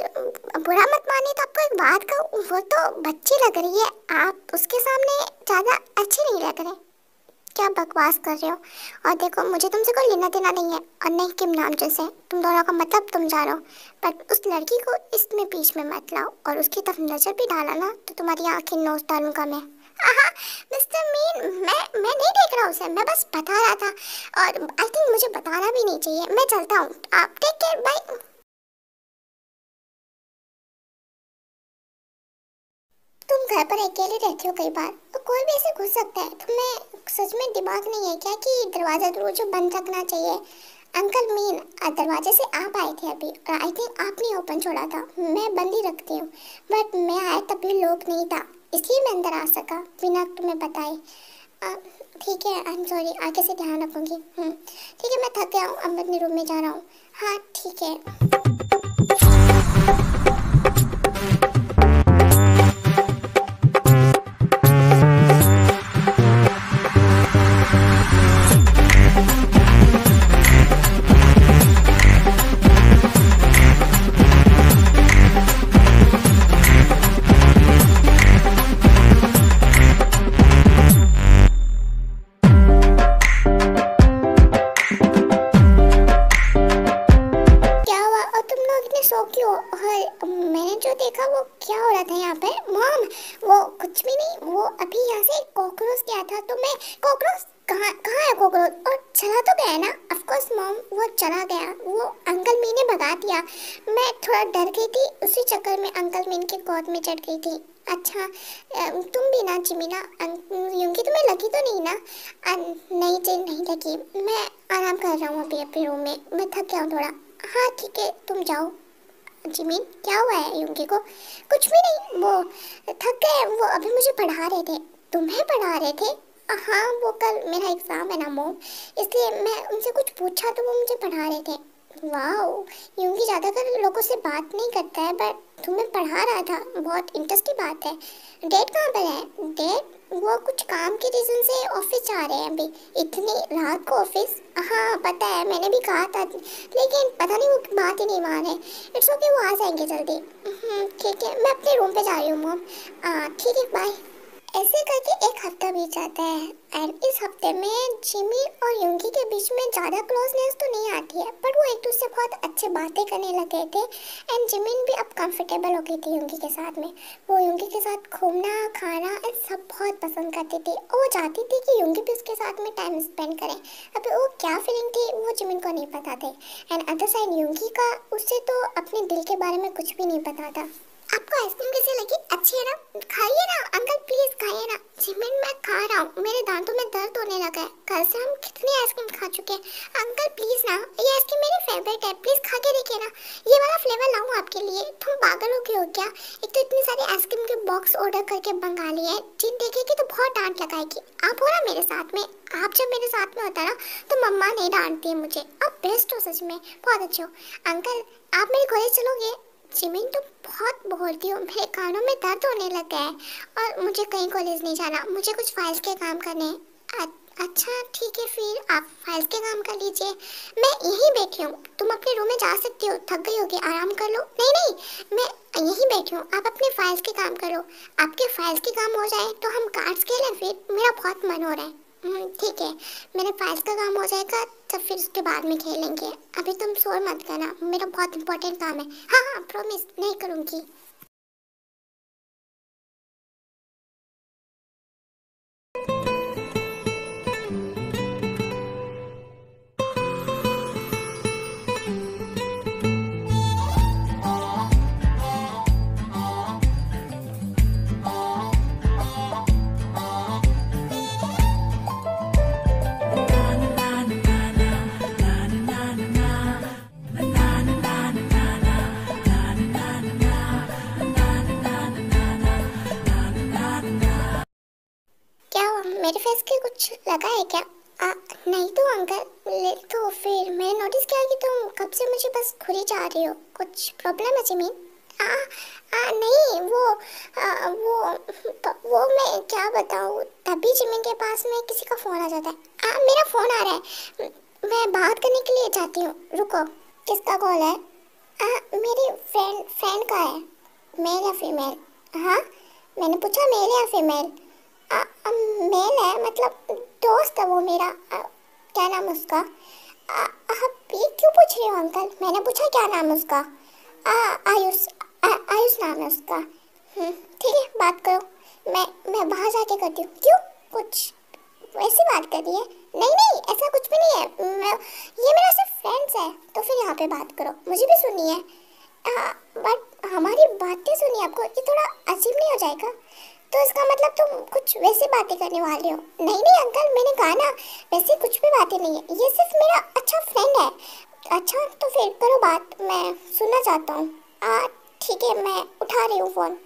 बुरा मत मानिए तो आपको एक बात कहूँ, वो तो बच्ची लग रही है, आप उसके सामने ज़्यादा अच्छे नहीं लग रहे। क्या बकवास कर रहे हो? और देखो, मुझे तुमसे कोई लेना देना नहीं है, और नहीं किम नामचुन से। तुम दोनों का मतलब तुम जा रहे हो, बट उस लड़की को इसमें बीच में मत लाओ, और उसकी तरफ नजर भी डाला ना तो तुम्हारी आंखें नोच डालूंगा मैं। मिस्टर मीन, मैं नहीं देख रहा उसे, मैं बस बता रहा था, और आई थिंक मुझे बताना भी नहीं चाहिए। मैं चलता हूँ, आप टेक केयर, बाय। तुम घर पर अकेले रहती हो कई बार, तो कोई भी ऐसे घुस सकता है। तुम्हें सच में दिमाग नहीं है क्या कि दरवाजा रोज बंद रखना चाहिए? अंकल मीन, दरवाजे से आप आए थे अभी, और आई थिंक आपने ओपन छोड़ा था, मैं बंद ही रखती हूँ, बट मैं आया तब भी लोग नहीं था, इसलिए मैं अंदर आ सका बिना तुम्हें बताए। ठीक है, आई एम सॉरी, आगे से ध्यान रखूँगी। ठीक है, मैं थक गया हूँ, अब अपने रूम में जा रहा हूँ। हाँ ठीक है। देखा वो क्या हो रहा था यहाँ पे मॉम? वो कुछ भी नहीं, वो अभी यहाँ से कॉकरोच गया था तो मैं कॉकरोच कहाँ कहाँ है कॉकरोच? और चला तो गया ना? ऑफ कोर्स मॉम, वो चला गया, वो अंकल मीन ने भगा दिया। मैं थोड़ा डर गई थी, उसी चक्कर में अंकल मीन के गोद में चढ़ गई थी। अच्छा तुम भी ना जिमीना, यूंगी तुम्हें लगी तो नहीं ना? नहीं जी नहीं लगी, मैं आराम कर रहा हूँ अभी अपने रूम में, मैं थक गया हूँ थोड़ा। हाँ ठीक है तुम जाओ। जिमिन क्या हुआ है यूंगी को? कुछ भी नहीं, वो थक गए, वो अभी मुझे पढ़ा रहे थे। तुम्हें पढ़ा रहे थे? हाँ वो कल मेरा एग्ज़ाम है ना मोम, इसलिए मैं उनसे कुछ पूछा तो वो मुझे पढ़ा रहे थे। वाओ, यूंगी ज़्यादातर लोगों से बात नहीं करता है बट तुम्हें पढ़ा रहा था, बहुत इंटरेस्टिंग बात है। डैड कहाँ पर है? डैड वो कुछ काम के रीज़न से ऑफिस जा रहे हैं अभी, इतनी रात को ऑफिस? हाँ पता है, मैंने भी कहा था लेकिन पता नहीं वो बात ही नहीं मान रहे। इट्स ओके, वो आ जाएंगे जल्दी। ठीक है, मैं अपने रूम पे जा रही हूँ मॉम। ठीक है बाय। ऐसे करके एक हफ्ता बीत जाता है एंड इस हफ्ते में जिमी और यूंगी के बीच में ज़्यादा क्लोजनेस तो नहीं आती है पर वो एक दूसरे से बहुत अच्छे बातें करने लगे थे एंड जिमिन भी अब कंफर्टेबल हो गई थी यूंगी के साथ में। वो यूंगी के साथ घूमना खाना सब बहुत पसंद करती थी और वो चाहती थी कि यूंगी भी उसके साथ में टाइम स्पेंड करे। अब वो क्या फीलिंग थी वो जिमिन को नहीं पता थे एंड अदर साइड यूंगी का उससे तो अपने दिल के बारे में कुछ भी नहीं पता था। आपको आइसक्रीम कैसी लगी? अच्छी है ना? खाइए ना अंकल, प्लीज खाइए ना। जिमिन मैं खा रहा हूँ, मेरे दांतों में दर्द होने लगा है, कल से हम कितनी आइसक्रीम खा चुके हैं। अंकल प्लीज ना, ये आइसक्रीम मेरी फेवरेट है, प्लीज खा के देखिए ना, ये वाला फ्लेवर लाऊं आपके लिए? तुम पागल हो गए हो क्या? एक तो इतनी सारी आइसक्रीम के बॉक्स ऑर्डर करके मंगा लिए हैं, जिन देखेगी तो बहुत डांट लगाएगी। आप हो ना मेरे साथ में, आप जब मेरे साथ में होता ना तो मम्मा नहीं डांटती है मुझे, आप बेस्ट हो सच में, बहुत अच्छे हो। अंकल आप मेरे कॉलेज चलोगे? जिमिन तो बहुत बोलती हो, मेरे कानों में दर्द होने लगा है और मुझे कहीं कॉलेज नहीं जाना, मुझे कुछ फाइल्स के काम करने हैं। अच्छा ठीक है फिर आप फाइल्स के काम कर लीजिए, मैं यहीं बैठी हूँ, तुम अपने रूम में जा सकती हो, थक गई होगी आराम कर लो। नहीं नहीं मैं यहीं बैठी हूँ, आप अपने फाइल्स के काम करो, आपके फाइल्स के काम हो जाए तो हम कार्ड्स खेलें, फिर मेरा बहुत मन हो रहा है। ठीक है, मेरे फाइल्स का काम हो जाएगा तो फिर उसके बाद में खेलेंगे, अभी तुम शोर मत करना, मेरा बहुत इंपॉर्टेंट काम है। हाँ हाँ प्रॉमिस नहीं करूँगी। मेरे फेस के कुछ लगा है क्या? नहीं तो अंकल, ले तो फिर मैंने नोटिस किया कि तुम कब से मुझे बस घूरी जा रही हो, कुछ प्रॉब्लम है जिमिन? नहीं वो मैं क्या बताऊँ, तभी जिमिन के पास में किसी का फ़ोन आ जाता है। मेरा फ़ोन आ रहा है, मैं बात करने के लिए जाती हूँ, रुको। किसका कॉल है? मेरी फ्रेंड का है, मेल या फीमेल? हाँ मैंने पूछा मेल या फीमेल? मेल है, मतलब दोस्त है वो मेरा। क्या नाम उसका? आप ये क्यों पूछ रहे हो अंकल? मैंने पूछा क्या नाम उसका? आयुष, आयुष नाम है उसका। ठीक है बात करो, मैं बाहर जाके करती हूँ। क्यों, कुछ वैसी बात करी है? नहीं नहीं ऐसा कुछ भी नहीं है, ये मेरा सिर्फ फ्रेंड्स है, तो फिर यहाँ पे बात करो, मुझे भी सुनी है बट हमारी बातें सुनिए, आपको ये थोड़ा अजीब नहीं हो जाएगा? तो इसका मतलब तुम कुछ वैसी बातें करने वाले हो? नहीं नहीं अंकल मैंने कहा ना, वैसे कुछ भी बातें नहीं है, ये सिर्फ मेरा अच्छा फ्रेंड है। अच्छा तो फिर करो बात, मैं सुनना चाहता हूँ। ठीक है मैं उठा रही हूँ फ़ोन।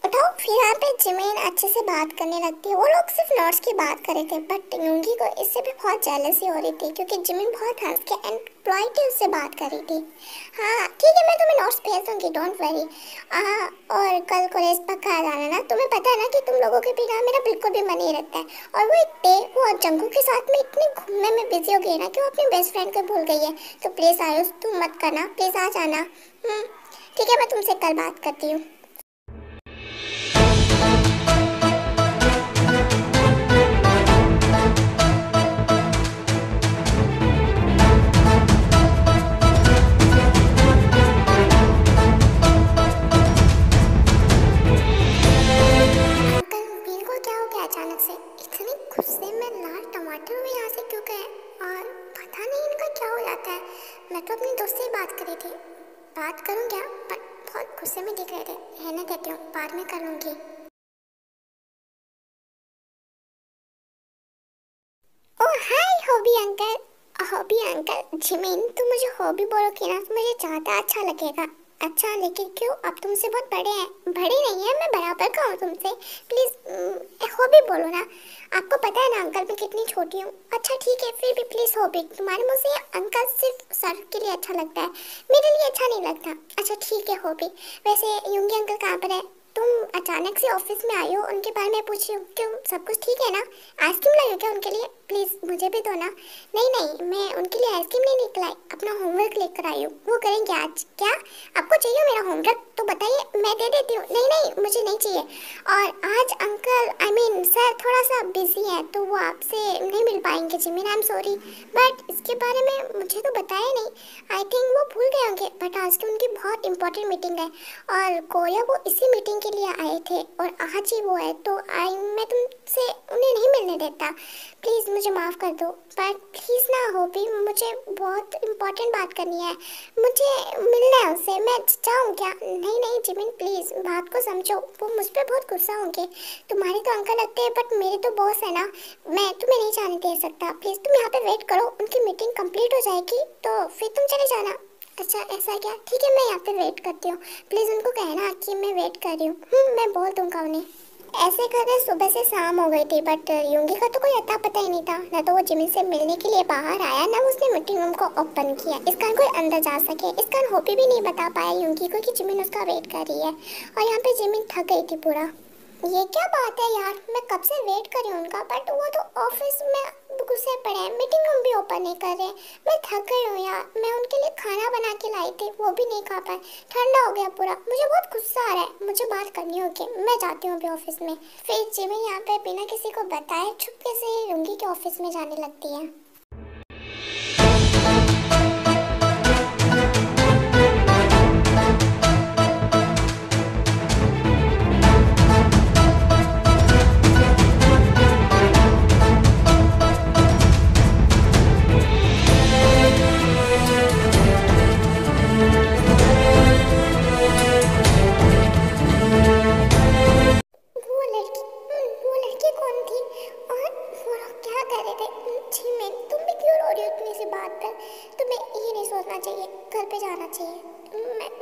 उठाओ। फिर यहाँ पे जिमिन अच्छे से बात करने लगती है। वो लोग सिर्फ नोट्स की बात कर रहे थे बट यूंगी को इससे भी बहुत जेलसी हो रही थी क्योंकि जिमिन बहुत हंस के एम्प्लॉय की उससे बात कर रही थी। हाँ ठीक है मैं तुम्हें नोट्स भेज दूँगी, डोंट वरी। और कल कॉलेज पक्का आ जाना ना, तुम्हें पता है ना कि तुम लोगों के बिना मेरा बिल्कुल भी मन नहीं रहता है। और वो एक डे वो जंगू के साथ में इतनी घूमने में बिजी हो गई ना कि वो अपने बेस्ट फ्रेंड को भूल गई है। तो प्लीज़ आयुष तुम मत करना, प्लीज़ आ जाना। ठीक है मैं तुमसे कल बात करती हूँ। तो अपने दोस्त से ही बात करी थी। बात करूँ क्या? पर बहुत गुस्से में दिख रहे थे। रहने देती हूँ, बाद में कर लूँगी। Oh hi Hobi uncle. Hobi uncle Jimin, तुम मुझे हॉबी बोलोगे ना तो मुझे ज़्यादा अच्छा लगेगा। अच्छा लेकिन क्यों? आप तुमसे बहुत बड़े हैं। बड़े नहीं है, मैं बराबर का हूँ तुमसे। प्लीज़ हॉबी बोलो ना। आपको पता है ना अंकल मैं कितनी छोटी हूँ। अच्छा ठीक है, फिर भी प्लीज़ हॉबी। तुम्हारे मुँह से अंकल सिर्फ सर के लिए अच्छा लगता है, मेरे लिए अच्छा नहीं लगता। अच्छा ठीक है हॉबी। वैसे यूंगी अंकल कहाँ पर है? तुम अचानक से ऑफिस में आई हो, उनके बारे में पूछ रही हूँ। क्यों, सब कुछ ठीक है ना? आइसक्रीम लाई हो क्या उनके लिए? प्लीज़ मुझे भी दो ना। नहीं नहीं, मैं उनके लिए आइसक्रीम नहीं लेकर आई, अपना होमवर्क लेकर आई हूँ। वो करेंगे आज। क्या आपको चाहिए मेरा होमवर्क? तो बताइए, मैं दे देती हूँ। नहीं नहीं, मुझे नहीं चाहिए। और आज अंकल आई मीन सर थोड़ा सा बिजी है तो वो आपसे नहीं मिल पाएंगे Jimin, I am sorry. But इसके बारे में मुझे तो बताया नहीं। आई थिंक वो भूल गए होंगे। बट आज की उनकी बहुत इंपॉर्टेंट मीटिंग है और कोरिया वो इसी मीटिंग के लिए आए थे और आज ही वो है, तो मैं तुमसे उन्हें नहीं मिलने देता। प्लीज़ मुझे माफ़ कर दो। बट प्लीज़ ना हॉबी, मुझे बहुत इंपॉर्टेंट बात करनी है, मुझे मिलना है उससे। मैं चाहूँ क्या? नहीं नहीं जिमिन प्लीज़ बात को समझो, वो मुझ पर बहुत गुस्सा होंगे। तुम्हारे तो अंकल लगते हैं बट मेरे तो बॉस है ना, मैं तुम्हें नहीं जाने दे सकता। प्लीज़ तुम यहाँ पे वेट करो, उनकी मीटिंग कंप्लीट हो जाएगी तो फिर तुम चले जाना। अच्छा ऐसा क्या? ठीक है मैं यहाँ पे वेट करती हूँ। प्लीज़ उनको कहना कि मैं वेट कर रही हूँ। मैं बोल दूँगा उन्हें। ऐसे करके सुबह से शाम हो गई थी बट यूंगी का तो कोई अता पता ही नहीं था। ना तो वो जिमिन से मिलने के लिए बाहर आया, ना उसने मीटिंग रूम को ओपन किया। इस कारण कोई अंदर जा सके। इस कारण हॉबी भी नहीं बता पाया यूंगी को कि जिमिन उसका वेट कर रही है। और यहाँ पे जिमिन थक गई थी पूरा। ये क्या बात है यार, मैं कब से वेट कर रही हूँ उनका, बट वो तो ऑफिस में घुसे पड़े हैं, मीटिंग रूम भी ओपन नहीं कर रहे। मैं थक गई हूँ यार। मैं उनके लिए खाना बना के लाई थी, वो भी नहीं खा पाए, ठंडा हो गया पूरा। मुझे बहुत गुस्सा आ रहा है, मुझे बात करनी होगी। मैं जाती हूँ अभी ऑफिस में। फिर जिमिन यहाँ पे बिना किसी को बताए चुपके से रुंगी के ऑफिस में जाने लगती है। वो लड़की कौन थी और वो लोग क्या कर रहे थे? जिमिन तुम भी क्यों रो रही हो इतनी सी बात पर? तुम्हें ये नहीं सोचना चाहिए, घर पे जाना चाहिए।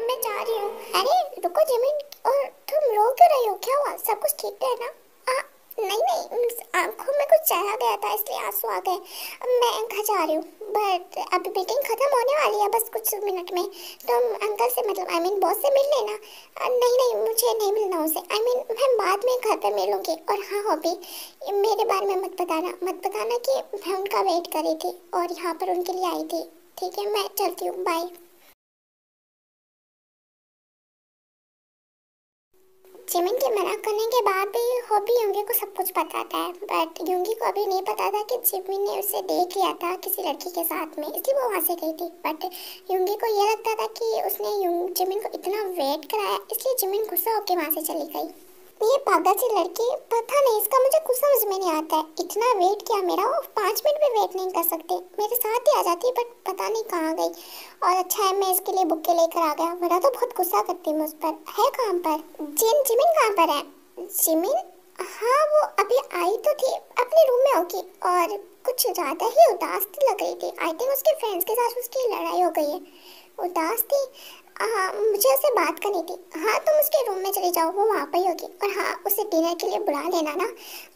मैं जा रही हूँ। अरे रुको जिमिन, और तुम रो क्यों रही हो? क्या हुआ? सब कुछ ठीक है ना? नहीं नहीं, आंखों में कुछ चढ़ा गया था इसलिए आंसू आ गए। मैं घर जा रही हूँ बट अभी मीटिंग खत्म होने वाली है, बस कुछ मिनट में। तुम अंकल से मतलब आई मीन बॉस से मिल लेना। नहीं नहीं, मुझे नहीं मिलना उसे। आई मीन मैं बाद में घर पे मिलूंगी। और हाँ हॉबी, मेरे बारे में मत बताना कि मैं उनका वेट कर रही थी और यहाँ पर उनके लिए आई थी। ठीक है मैं चलती हूँ, बाय। जिमिन के मना करने के बाद भी हॉबी यूंगी को सब कुछ बताता है। बट यूंगी को अभी नहीं पता था कि जिमिन ने उसे देख लिया था किसी लड़की के साथ में, इसलिए वो वहाँ से गई थी। बट यूंगी को ये लगता था कि उसने जिमिन को इतना वेट कराया, इसलिए जिमिन गुस्सा होकर वहाँ से चली गई। ये पागल सी लड़की, पता नहीं इसका मुझे कुछ समझ में नहीं आता है। इतना वेट किया मेरा, वो 5 मिनट भी वेट नहीं कर सकते, मेरे साथ ही आ जाती, बट पता नहीं कहाँ गई। और अच्छा है मैं इसके लिए बुके लेकर आ गया, वरना तो बहुत गुस्सा करती मुझ पर। है कहाँ पर जिमिन कहाँ पर है? जिमिन, हाँ वो अभी आई तो थी, अपने रूम में होगी और कुछ ज़्यादा ही उदास लग रही थी। आई थिंक उसके फ्रेंड्स के साथ उसकी लड़ाई हो गई है, उदास थी। हाँ मुझे उससे बात करनी थी। हाँ तुम उसके रूम में चली जाओ, वो वहाँ पर ही होगी। और हाँ उसे डिनर के लिए बुला लेना ना,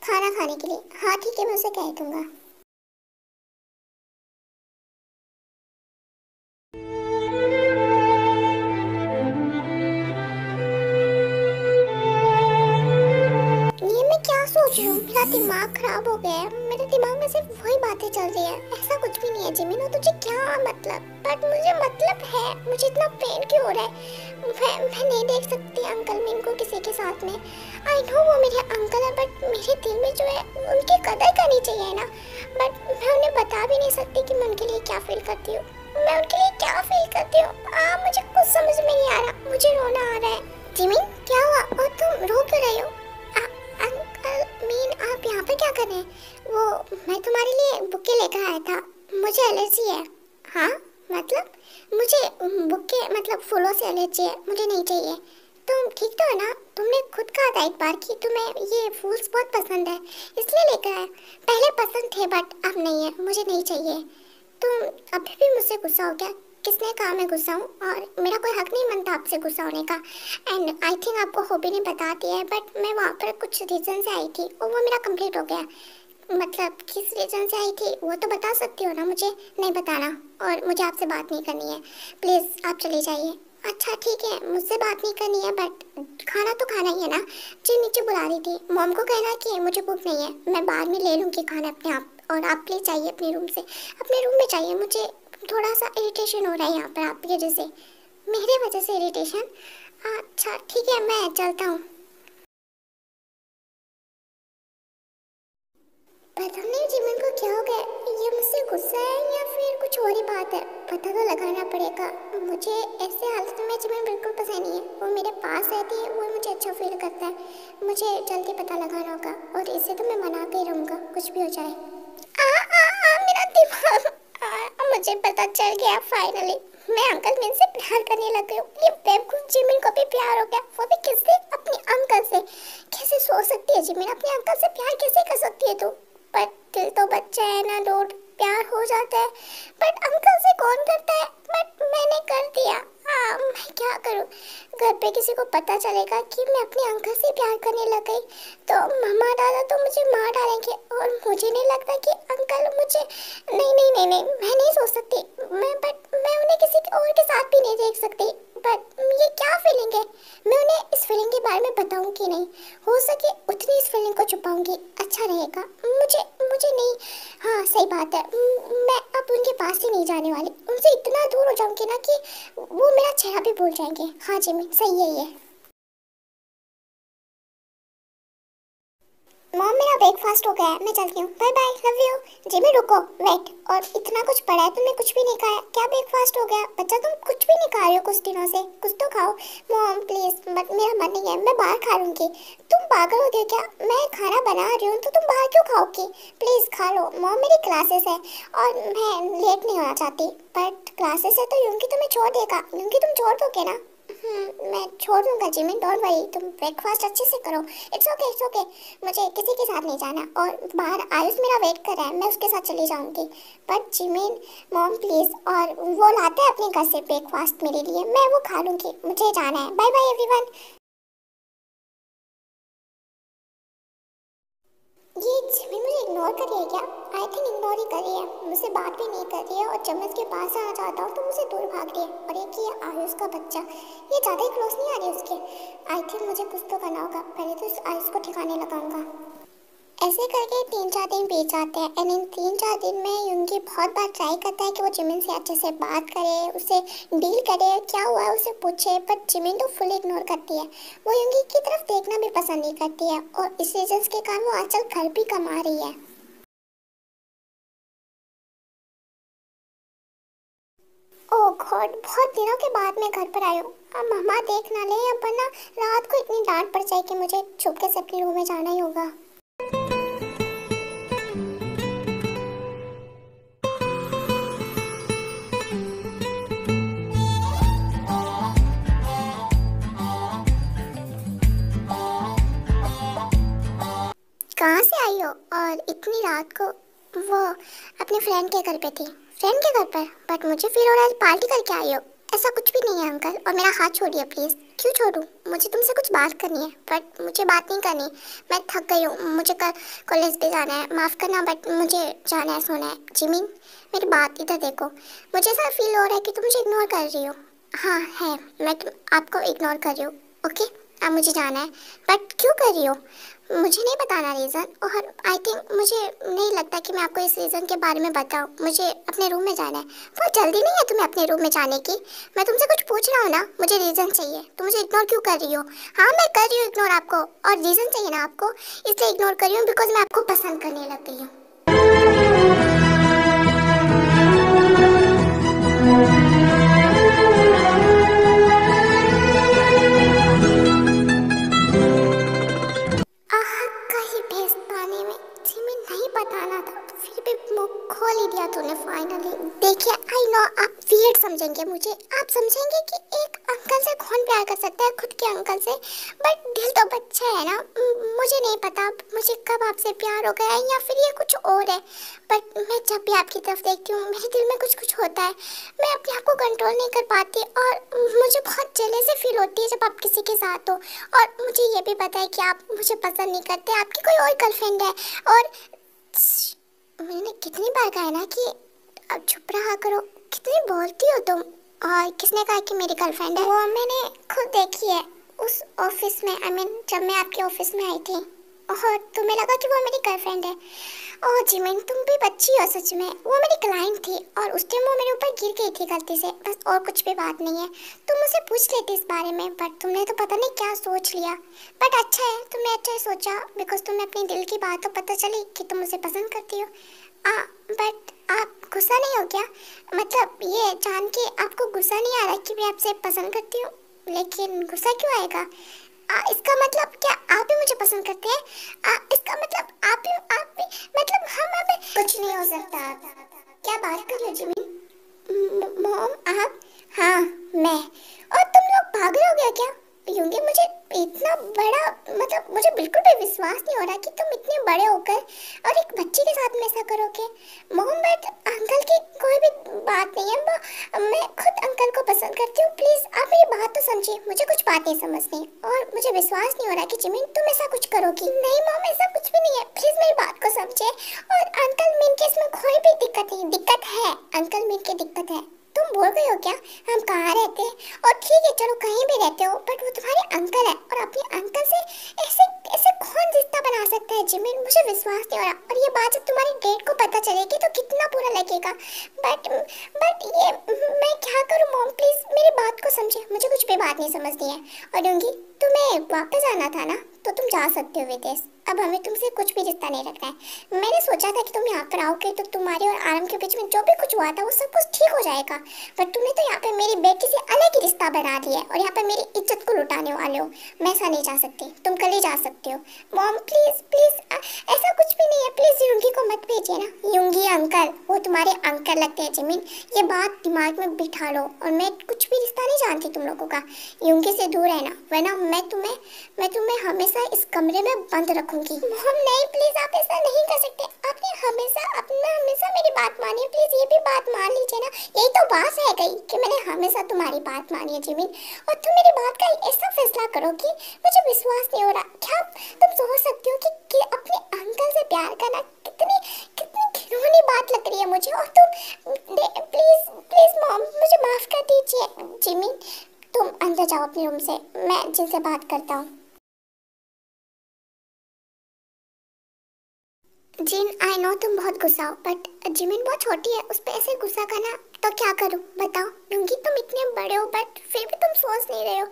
खाना खाने के लिए। हाँ ठीक है मैं उसे कह दूँगा। ये मैं क्या सोच रही हूँ? मेरा दिमाग खराब हो गया है। मेरे दिमाग में सिर्फ वही बातें चल रही है, ऐसा कुछ भी नहीं है। जिमिन वो तुझे क्या मतलब? बट मुझे मतलब है, मुझे इतना पेन क्यों हो रहा है? मैं नहीं देख सकती अंकल मीन को किसी के साथ में। आई नो वो मेरे अंकल है बट मेरे दिल में जो है उनकी कदर करनी चाहिए ना। बट मैं उन्हें बता भी नहीं सकती कि मैं उनके लिए क्या फील करती हूँ। मैं उनके लिए क्या फील करती हूँ मुझे कुछ समझ में नहीं आ रहा, मुझे रोना आ रहा है। जिमिन क्या हुआ और तुम रो क्यों रही हो? अंकल मीन आप यहाँ पे क्या कर रहे हैं? वो मैं तुम्हारे लिए बुके लेकर आया था, मुझे एलर्जी है। हाँ मतलब मुझे बुके मतलब फूलों से एलर्जी है, मुझे नहीं चाहिए। तुम ठीक तो है ना? तुमने खुद कहा था एक बार कि तुम्हें ये फूल्स बहुत पसंद है, इसलिए लेकर आए। पहले पसंद थे बट अब नहीं है, मुझे नहीं चाहिए। तुम अभी भी मुझसे गुस्सा हो क्या? किसने कहा मैं गुस्सा हूँ? और मेरा कोई हक नहीं बनता आपसे गुस्सा होने का। एंड आई थिंक आपको हॉबी ने बता दिया है, बट मैं वहाँ पर कुछ रीज़न से आई थी और वो मेरा कंप्लीट हो गया। मतलब किस रीजन से आई थी वो तो बता सकती हो ना मुझे? नहीं बताना, और मुझे आपसे बात नहीं करनी है। प्लीज़ आप चले जाइए। अच्छा ठीक है, मुझसे बात नहीं करनी है बट खाना तो खाना ही है ना? जी नीचे बुला रही थी, मॉम को कहना कि मुझे भूख नहीं है, मैं बाद में ले लूँगी खाना अपने आप। और आप प्लीज़ जाइए अपने रूम से, अपने रूम में जाइए। मुझे थोड़ा सा इरिटेशन हो रहा है यहाँ पर आपकी वजह से। मेरी वजह से इरिटेशन? अच्छा ठीक है, मैं चलता हूँ। पता नहीं जिमिन को क्या हो गया, ये मुझसे गुस्सा है या फिर कुछ और ही बात है। पता तो लगाना पड़ेगा। मुझे ऐसे हालत में जिमिन बिल्कुल पसंद नहीं है। वो मेरे पास रहती है, वो मुझे अच्छा फील करता है। मुझे जल्दी पता लगाना होगा और इसे तो मैं मना के ही रहूँगा, कुछ भी हो जाए। मेरा दिमाग। मुझे पता चल गया फाइनली। मैं अंकल मिन से प्यार करने लग गई हूँ। ये बेवकूफ जिमिन को भी प्यार हो गया, वो भी किससे? अपने अंकल से। कैसे सोच सकती है जिमिन? अपने अंकल से प्यार कैसे कर सकती है तू? पर दिल तो बच्चा है ना डोड, प्यार हो जाता है। बट अंकल से कौन करता है? बट मैंने कर दिया। मैं क्या करूँ? घर पे किसी को पता चलेगा कि मैं अपने अंकल से प्यार करने लग गई तो मम्मा दादा तो मुझे मार डालेंगे। और मुझे नहीं लगता कि अंकल मुझे, नहीं नहीं नहीं नहीं, मैं नहीं सोच सकती। मैं उन्हें किसी और के साथ भी नहीं देख सकती। बट ये क्या फीलिंग है? मैं उन्हें इस फीलिंग के बारे में बताऊंगी नहीं। हो सके उतनी इस फीलिंग को छुपाऊंगी, अच्छा रहेगा। मुझे मुझे नहीं। हाँ सही बात है, मैं अब उनके पास ही नहीं जाने वाली। उनसे इतना दूर हो जाऊंगी ना कि वो मेरा चेहरा भी भूल जाएंगे। हाँ जिमी सही है ये। मॉम मेरा ब्रेकफास्ट हो गया है, मैं चलती हूँ, bye bye, love you. Jimmy रुको, वेट। और इतना कुछ पड़ा है, तुमने कुछ भी नहीं खाया? क्या ब्रेकफास्ट हो गया? बच्चा तुम कुछ भी नहीं खा रहे हो कुछ दिनों से, कुछ तो खाओ। मॉम प्लीज, बट मेरा मन नहीं है, मैं बाहर खा लूँगी। तुम पागल हो गए क्या? मैं खाना बना रही हूँ तो तुम बाहर क्यों खाओगी? प्लीज खा लो। मॉम मेरी क्लासेस है और मैं लेट नहीं होना चाहती। बट क्लासेस है तो यूंगी तुम्हें छोड़ देगा, यूंगी तुम छोड़ दोगे ना? मैं छोड़ दूंगा जिमी, डोंट वरी। तुम ब्रेकफास्ट अच्छे से करो। It's okay it's okay. मुझे किसी के साथ नहीं जाना और बाहर आयुष मेरा वेट कर रहा है, मैं उसके साथ चली जाऊंगी। बट जिमिन मॉम प्लीज, और वो लाता है अपने घर से ब्रेकफास्ट मेरे लिए, मैं वो खा लूंगी। मुझे जाना है, बाय बाय एवरीवन। ये जिमिन मुझे इग्नोर कर रही है क्या? आई थिंक इग्नोर ही कर रही है, मुझसे बात भी नहीं कर रही है। और जब मैं उसके पास आना चाहता हूँ तो मुझे दूर भाग रही है। और एक ये आयुष का बच्चा, ये ज़्यादा ही क्लोज नहीं आ रही उसके। आई थिंक मुझे कुछ तो करना होगा, पहले तो इस आयुष को ठिकाने लगाऊंगा। ऐसे करके 3-4 दिन बीत जाते हैं एंड इन 3-4 दिन में युंगी बहुत बार ट्राई करता है कि वो जिमिन से अच्छे से बात करे, उसे डील करे, क्या हुआ है उसे पूछे। पर जिमिन तो फुल इग्नोर करती है। वो युंगी की तरफ देखना भी पसंद नहीं करती है और इस रीजन के कारण वो आजकल घर भी कमा रही है। ओह गॉड, बहुत दिनों के बाद मैं घर पर आई हूँ। अब मम्मा देख ना ले, अब वरना रात को इतनी डांट पड़ जाए कि मुझे छुपके से अपने रूम में जाना ही होगा। कहाँ से आई हो और इतनी रात को? वो अपने फ्रेंड के घर पे थी। फ्रेंड के घर पर? बट मुझे फील हो रहा है पार्टी करके आई हो। ऐसा कुछ भी नहीं है अंकल, और मेरा हाथ छोड़िए प्लीज़। क्यों छोड़ूं? मुझे तुमसे कुछ बात करनी है। बट मुझे बात नहीं करनी, मैं थक गई हूँ। मुझे कल कॉलेज पे जाना है, माफ़ करना बट मुझे जाना है, सोना है। जिमिन मेरी बात इधर देखो। मुझे ऐसा फील हो रहा है कि तुम मुझे इग्नोर कर रही हो। हाँ है, मैं आपको इग्नोर कर रही हूँ। ओके अब मुझे जाना है। बट क्यों कर रही हो? मुझे नहीं बताना रीज़न, और आई थिंक मुझे नहीं लगता कि मैं आपको इस रीज़न के बारे में बताऊं। मुझे अपने रूम में जाना है। बहुत जल्दी नहीं है तुम्हें अपने रूम में जाने की? मैं तुमसे कुछ पूछ रहा हूँ ना, मुझे रीज़न चाहिए। तुम मुझे इग्नोर क्यों कर रही हो? हाँ मैं कर रही हूँ इग्नोर आपको, और रीज़न चाहिए ना आपको, इसलिए इग्नोर कर रही हूँ बिकॉज मैं आपको पसंद करने लग गई हूँ। कहीं भेज पाने में जिमिन नहीं बताना था, फिर भी मुंह खोल ही दिया तूने फाइनली। देखिए आई नो आप आप समझेंगे कि एक अंकल से कौन प्यार कर सकता है, खुद के अंकल से। बट दिल तो बच्चा है ना, मुझे नहीं पता मुझे कब आपसे प्यार हो गया है या फिर ये कुछ और है। बट मैं जब भी आपकी तरफ देखती हूँ मेरे दिल में कुछ कुछ होता है, मैं अपने आप को कंट्रोल नहीं कर पाती और मुझे बहुत जेलसी फील होती है जब आप किसी के साथ हो। और मुझे ये भी पता है कि आप मुझे पसंद नहीं करते, आपकी कोई और गर्लफ्रेंड है। और मैंने कितनी बार कहा ना कि अब चुप रहा करो, कितनी बोलती हो तुम। और किसने कहा कि मेरी गर्लफ्रेंड है? वो मैंने खुद देखी है उस ऑफिस में, जब मैं आपके ऑफिस में आई थी और तुम्हें लगा कि वो मेरी गर्लफ्रेंड है। ओह जिमिन, तुम भी बच्ची हो सच में। वो मेरी क्लाइंट थी और उस टाइम वो मेरे ऊपर गिर गई थी गलती से, बस और कुछ भी बात नहीं है। तुम मुझसे पूछ लेती इस बारे में, बट तुमने तो पता नहीं क्या सोच लिया। बट अच्छा है, तुमने अच्छा ही सोचा, बिकॉज तुम्हें अपने दिल की बात तो पता चली कि तुम मुझे पसंद करती हो। बट आप गुस्सा नहीं हो क्या? मतलब ये जान के आपको गुस्सा नहीं आ रहा कि मैं आपसे पसंद करती हूँ? लेकिन गुस्सा क्यों आएगा? इसका मतलब क्या आप भी मुझे पसंद करते हैं? इसका मतलब आप भी मतलब हम अब कुछ नहीं हो सकता। क्या बात कर रहे हो जिमिन? मॉम आप? हाँ मैं। और तुम लोग पागल हो गया क्या? यूंगी मुझे इतना बड़ा, मतलब मुझे बिल्कुल भी विश्वास नहीं हो रहा कि तुम इतने बड़े होकर और एक बच्चे के साथ में ऐसा करोगे। मोहन बट अंकल की कोई भी बात नहीं है, मैं खुद अंकल को पसंद करती हूँ। प्लीज आप मेरी बात तो समझिए, मुझे कुछ बातें समझनी और मुझे विश्वास नहीं हो रहा कि जिमिन तुम ऐसा कुछ करोगी। नहीं मॉम ऐसा कुछ भी नहीं है, प्लीज मेरी बात को समझे। और अंकल मीन के इसमें कोई भी दिक्कत नहीं, दिक्कत है अंकल मीन की दिक्कत है। तुम बोल गए हो क्या हम कहाँ रहते हैं? और ठीक है चलो कहीं भी रहते हो, बट वो तुम्हारे अंकल है और अपने अंकल से ऐसे ऐसे कौन रिश्ता बना सकता है जिमिन? मुझे विश्वास नहीं हो रहा। और ये बात जब तुम्हारी डेट को पता चलेगी तो कितना बुरा लगेगा। बट ये मैं क्या करूँ मॉम? प्लीज मेरी बात को समझे, मुझे कुछ भी बात नहीं समझनी है। और दूंगी तुम्हें वापस आना था ना, तो तुम जा सकते हो विदेश। अब हमें तुमसे कुछ भी रिश्ता नहीं रखना है। मैंने सोचा था कि तुम यहाँ पर आओगे तो तुम्हारे और आरम के बीच में जो भी कुछ हुआ था वो सब कुछ ठीक हो जाएगा, पर तुमने तो यहाँ पे मेरी बेटी से अलग ही रिश्ता बना दिया है और यहाँ पे मेरी इज्जत को लुटाने वाले हो। मैं ऐसा नहीं जा सकती, तुम कल ही जा सकते हो। मॉम प्लीज प्लीज ऐसा कुछ भी नहीं है, प्लीज यूंगी को मत भेजिए ना। यूंगी अंकल, वो तुम्हारे अंकल लगते हैं जिमिन, ये बात दिमाग में बिठा लो। और मैं कुछ भी रिश्ता नहीं जानती तुम लोगों का, यूंगी से दूर रहना, वरना मैं तुम्हें हमेशा इस कमरे में बंद रखूंगी। मॉम नहीं प्लीज आप ऐसा नहीं कर सकते, आपने हमेशा मेरी बात मानी, प्लीज ये भी बात मान लीजिए ना। यही तो बात रह गई कि मैंने हमेशा तुम्हारी बात मानी है जिमिन, और तुम मेरी बात का ऐसा फैसला करो कि मुझे विश्वास नहीं हो रहा। क्या तुम सोच सकती हो कि अपने अंकल से प्यार करना कितनी कितनी घिनौनी बात लग रही है मुझे। और तुम प्लीज प्लीज मॉम मुझे माफ कर दीजिए। जिमिन तुम अंदर जाओ अपने रूम से, मैं जिनसे बात करता हूँ। जिन आई नो तुम बहुत गुस्सा हो, बट जिमिन बहुत छोटी है, उस पर ऐसे गुस्सा करना तो क्या करूं बताओ? लूंगी तुम इतने बड़े हो बट फिर भी तुम सोच नहीं रहे हो।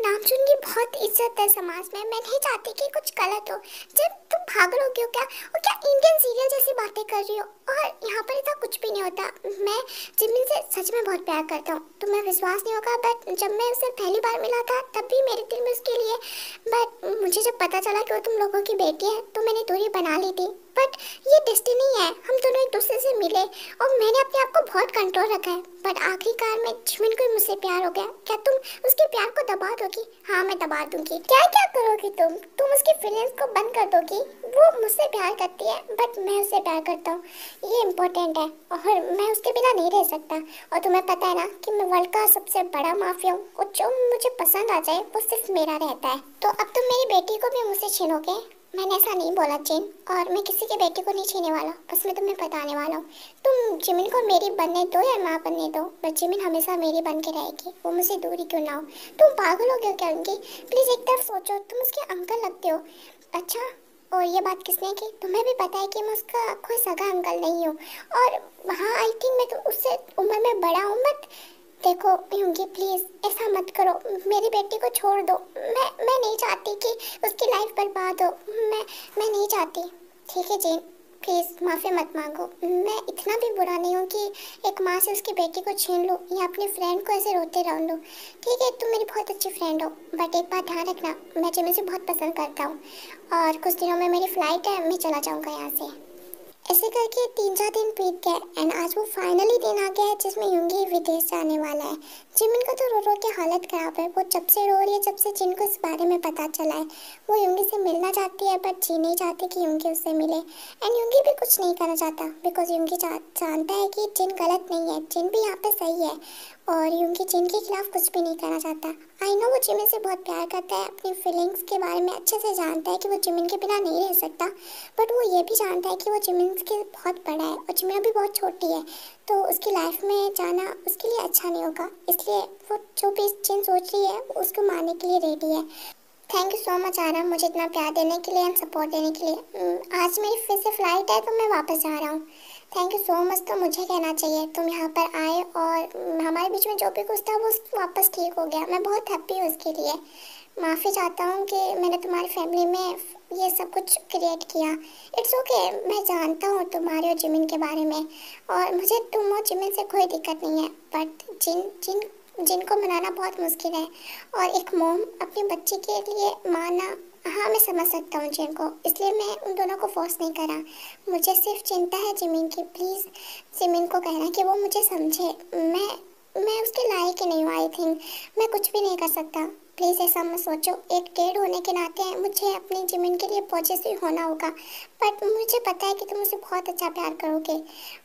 नामचुन की बहुत इज्जत है समाज में, मैं नहीं चाहती कि कुछ गलत हो। जब तुम पागल हो गए हो क्या? और क्या इंडियन सीरियल जैसी बातें कर रही हो? और यहाँ पर ऐसा कुछ भी नहीं होता। मैं जिमिन से सच में बहुत प्यार करता हूँ, तुम्हें विश्वास नहीं होगा, बट जब मैं उससे पहली बार मिला था तब भी मेरे दिल में उसके लिए, बट मुझे जब पता चला कि वो तुम लोगों की बेटी है तो मैंने दूरी बना ली थी। बट ये डेस्टिनी है, हम दोनों एक दूसरे से मिले और मैंने अपने आप को बहुत कंट्रोल रखा है, बट आखिरकार में जिमिन को मुझसे प्यार हो गया। क्या तुम उसके प्यार को दबा दोगी? हाँ मैं दबा दूंगी। क्या क्या करोगी तुम उसकी फीलिंग्स को बंद कर दोगी? वो मुझसे प्यार करती है बट मैं उससे प्यार करता हूँ, ये इम्पोर्टेंट है और मैं उसके बिना नहीं रह सकता। और तुम्हें पता है ना कि मैं वर्ल्ड का सबसे बड़ा माफिया हूँ और जो मुझे पसंद आ जाए वो सिर्फ मेरा रहता है। तो अब तुम मेरी बेटी को भी मुझसे छीनोगे? मैंने ऐसा नहीं बोला जिन, और मैं किसी की बेटी को नहीं छीनने वाला, बस मैं तुम्हें बताने वाला हूँ। तुम जिमिन को मेरी बनने दो या माँ बनने दो, बट जिमिन हमेशा मेरी बन के रहेगी, वो मुझसे दूरी क्यों ना हो। तुम पागल हो गए क्या उनकी? प्लीज़ एक तरफ सोचो, तुम उसके अंकल लगते हो। अच्छा और ये बात किसने की? तुम्हें भी पता है कि मैं उसका कोई सगा अंकल नहीं हूँ। और हाँ आई थिंक मैं तो उससे उम्र में बड़ा हूँ, बट देखो यूंगी प्लीज ऐसा मत करो, मेरी बेटी को छोड़ दो। मैं नहीं चाहती कि उसकी लाइफ बर्बाद हो, मैं नहीं चाहती। ठीक है जीन प्लीज माफ़ी मत मांगो, मैं इतना भी बुरा नहीं हूँ कि एक माँ से उसकी बेटी को छीन लूँ या अपने फ्रेंड को ऐसे रोते रह लूँ। ठीक है तुम मेरी बहुत अच्छी फ्रेंड हो, बट एक बात ध्यान रखना, मैं जिमिन से बहुत पसंद करता हूँ और कुछ दिनों में मेरी फ़्लाइट है, मैं चला जाऊँगा यहाँ से। ऐसे करके 3-4 दिन बीत गए एंड आज वो फाइनली दिन आ गया है जिसमें यूंगी विदेश जाने वाला है। जिमिन का तो रो रो के हालत खराब है। वो जब से रो रही है, जब से जिन को इस बारे में पता चला है। वो यूंगी से मिलना चाहती है बट जी नहीं चाहती कि यूंगी उससे मिले एंड यूंगी भी कुछ नहीं करना चाहता बिकॉज यूंगी जानता है कि जिन गलत नहीं है, जिन भी यहाँ पे सही है और यूंगी जिन के खिलाफ कुछ भी नहीं करना चाहता। आई नो वो जिमिन से बहुत प्यार करता है, अपनी फीलिंग्स के बारे में अच्छे से जानता है कि वो जिमिन के बिना नहीं रह सकता, बट वो ये भी जानता है कि वो जिमिन के बहुत बड़ा है और जिमिन अभी बहुत छोटी है, तो उसकी लाइफ में जाना उसके लिए अच्छा नहीं होगा। इसलिए वो जो भी जिन सोच रही है वो उसको मारने के लिए रेडी है। थैंक यू सो मच आरा, मुझे इतना प्यार देने के लिए एंड सपोर्ट देने के लिए। आज मेरी फिर से फ्लाइट है तो मैं वापस जा रहा हूँ। Thank you so much. तो मुझे कहना चाहिए तुम यहाँ पर आए और हमारे बीच में जो भी कुछ था वो वापस ठीक हो गया। मैं बहुत हैप्पी हूँ उसके लिए। माफ़ी चाहता हूँ कि मैंने तुम्हारी फैमिली में ये सब कुछ क्रिएट किया। इट्स ओके, मैं जानता हूँ तुम्हारे और जिमिन के बारे में और मुझे तुम और जिमिन से कोई दिक्कत नहीं है, बट जिनको मनाना बहुत मुश्किल है और एक मॉम अपनी बच्ची के लिए माना, हाँ मैं समझ सकता हूँ जिनको, इसलिए मैं उन दोनों को फोर्स नहीं करा। मुझे सिर्फ चिंता है जिमिन की। प्लीज़ जिमिन को कहना कि वो मुझे समझे। मैं उसके लायक ही नहीं हूँ। आई थिंक मैं कुछ भी नहीं कर सकता। प्लीज़ ऐसा मत सोचो। एक डेड होने के नाते मुझे अपनी जिमिन के लिए पॉजिटिव होना होगा, बट मुझे पता है कि तुम मुझे बहुत अच्छा प्यार करोगे,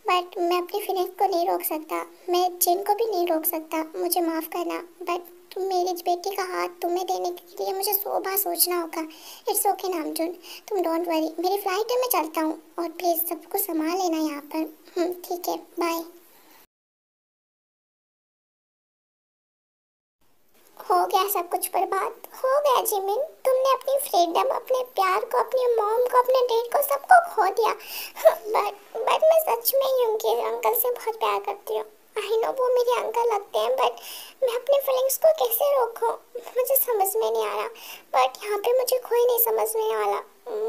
बट मैं अपनी फीलिंग्स को नहीं रोक सकता। मैं जिन को भी नहीं रोक सकता। मुझे माफ़ करना, बट तुम मेरी बेटी का हाथ तुम्हें देने के लिए मुझे 100 बार सोचना होगा। इट्स ओके नामजुन, तुम डोंट वरी। मेरी फ्लाइट है, मैं चलता हूँ और प्लीज़ सबको संभाल लेना यहाँ पर। ठीक है, बाय। हो गया सब कुछ बर्बाद हो गया जिमिन। तुमने अपनी फ्रीडम, अपने प्यार को, अपनी मॉम को, अपने डैड को, सबको खो दिया। बट मैं सच में यूंगी अंकल से बहुत प्यार करती हूँ। आई नो वो मेरे अंकल लगते हैं, बट मैं अपनी फीलिंग्स को कैसे रोकूं मुझे समझ में नहीं आ रहा। बट यहाँ पे मुझे कोई नहीं समझने वाला।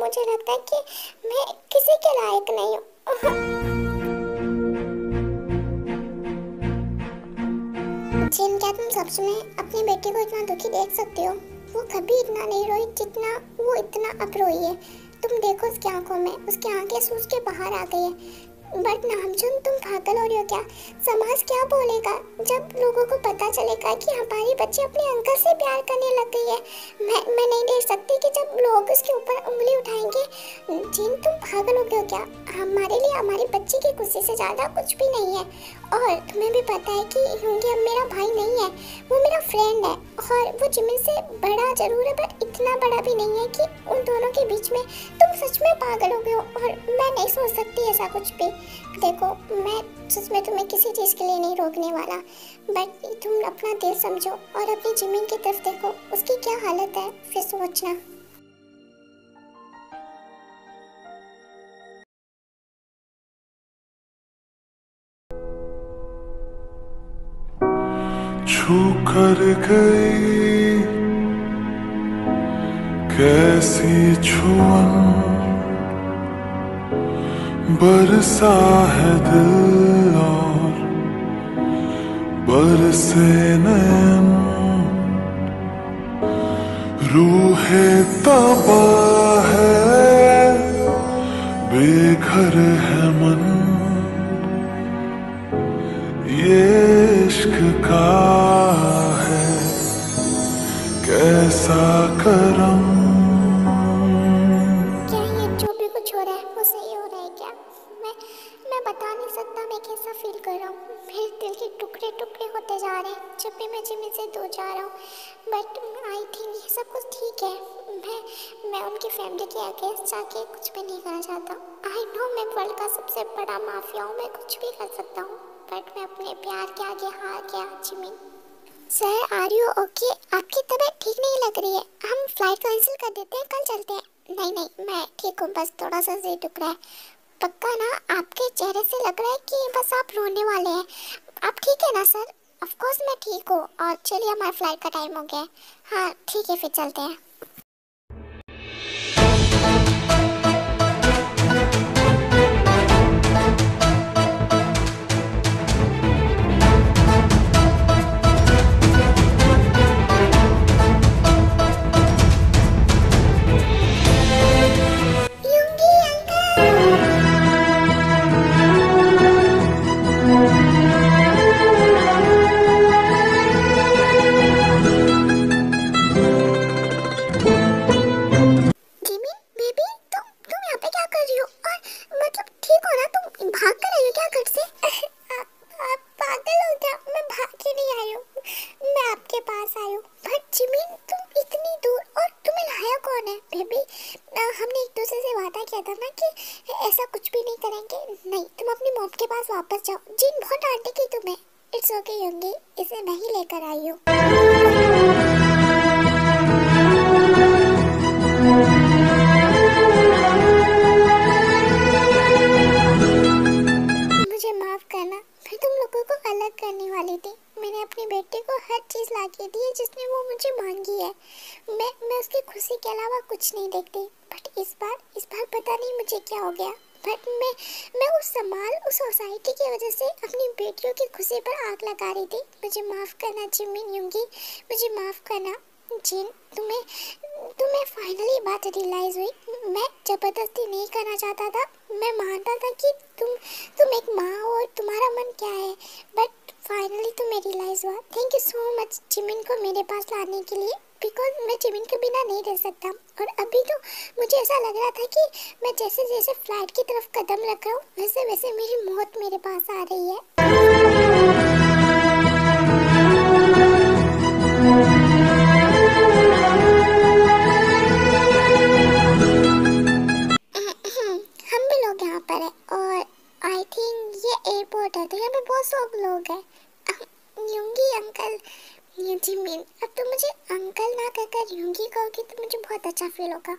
मुझे लगता है कि मैं किसी के लायक नहीं हूँ। जिन, क्या तुम सच में अपनी बेटी को इतना दुखी देख सकते हो? वो कभी इतना नहीं रोई जितना वो इतना अब रोई है। तुम देखो उसकी आंखों में, उसकी आंखें सूज के बाहर आ गई है। बट नामजुन, तुम पागल हो रही हो क्या? समाज क्या बोलेगा जब लोगों को पता चलेगा कि हमारी बच्ची अपने अंकल से प्यार करने लग गई है? मैं नहीं देख सकती कि जब लोग उसके ऊपर उंगली उठाएंगे। जिन, तुम पागल हो गए हो क्या? हमारे लिए हमारी बच्ची की खुशी से ज़्यादा कुछ भी नहीं है। और तुम्हें भी पता है कि यूंगी अब मेरा भाई नहीं है, वो मेरा फ्रेंड है। और वो जिमिन से बड़ा जरूर है, बट इतना बड़ा भी नहीं है कि उन दोनों के बीच में। तुम सच में पागल हो गए हो और मैं नहीं सोच सकती ऐसा कुछ भी। देखो, मैं सच में तुम्हें किसी चीज़ के लिए नहीं रोकने वाला, बट तुम अपना दिल समझो और अपनी जिमिन की तरफ देखो, उसकी क्या हालत है, फिर सोचना। छू कर गई कैसी छुअन, बरसा है दिल और बरसे नैन, रूहे तबाह है, बेघर है मन, ये इश्क का है कैसा करम। क्या ये जो भी कुछ हो रहा है वो सही हो रहा है क्या? मैं बता नहीं सकता मैं कैसा फील कर रहा हूँ। मेरे दिल के टुकड़े टुकड़े होते जा रहे हैं जब भी मैं जिमिन से दूर जा रहा हूँ। बट आई थिंक ये सब कुछ ठीक है। मैं उनकी फैमिली के अगेंस्ट जाके कुछ भी नहीं करना चाहता। आई नो मैं वर्ल्ड का सबसे बड़ा माफिया हूँ, मैं कुछ भी कर सकता हूँ, बट मैं अपने प्यार के आगे हार गया Jimin. Sir, are you okay? आपकी तबीयत ठीक नहीं लग रही है। हम फ्लाइट कैंसिल कर देते हैं, कल चलते हैं। नहीं, मैं ठीक हूँ, बस थोड़ा सा जी टुक रहा है। पक्का ना? आपके चेहरे से लग रहा है कि बस आप रोने वाले हैं। आप ठीक है ना सर? ऑफ कोर्स मैं ठीक हूँ। और चलिए, हमारी फ्लाइट का टाइम हो गया है। हाँ ठीक है, फिर चलते हैं। ही लेकर आई हूँ। मुझे माफ करना, मैं तुम लोगों को अलग करने वाली थी। मैंने अपनी बेटी को हर चीज़ ला के दी है जिसने वो मुझे मांगी है। मैं उसकी खुशी के अलावा कुछ नहीं देखती। बट इस बार पता नहीं मुझे क्या हो गया। बट मैं उस सोसाइटी की वजह से अपनी बेटियों की खुशी पर आग लगा रही थी। मुझे माफ़ करना जिमिन युंगी, मुझे माफ़ करना जिन। तुम्हें फाइनली बात रियलाइज हुई। मैं ज़बरदस्ती नहीं करना चाहता था। मैं मानता था कि तुम एक माँ हो और तुम्हारा मन क्या है। बट फाइनली तुम्हें रियलाइज हुआ। Thank you so much Jimin को मेरे पास लाने के लिए, बिकॉज मैं जिमिन के बिना नहीं रह सकता। और अभी तो मुझे ऐसा लग रहा था कि मैं जैसे जैसे फ्लाइट की तरफ कदम रख रहा हूँ वैसे वैसे मेरी मौत मेरे पास आ रही है। हम भी लोग यहाँ पर है और आई थिंक ये एयरपोर्ट है, तो यहाँ पे बहुत सब लोग हैं। युंगी अंकल, ये जिमिन, अब तो मुझे अंकल ना कहकर युंगी कहोगी तो मुझे बहुत अच्छा फील होगा।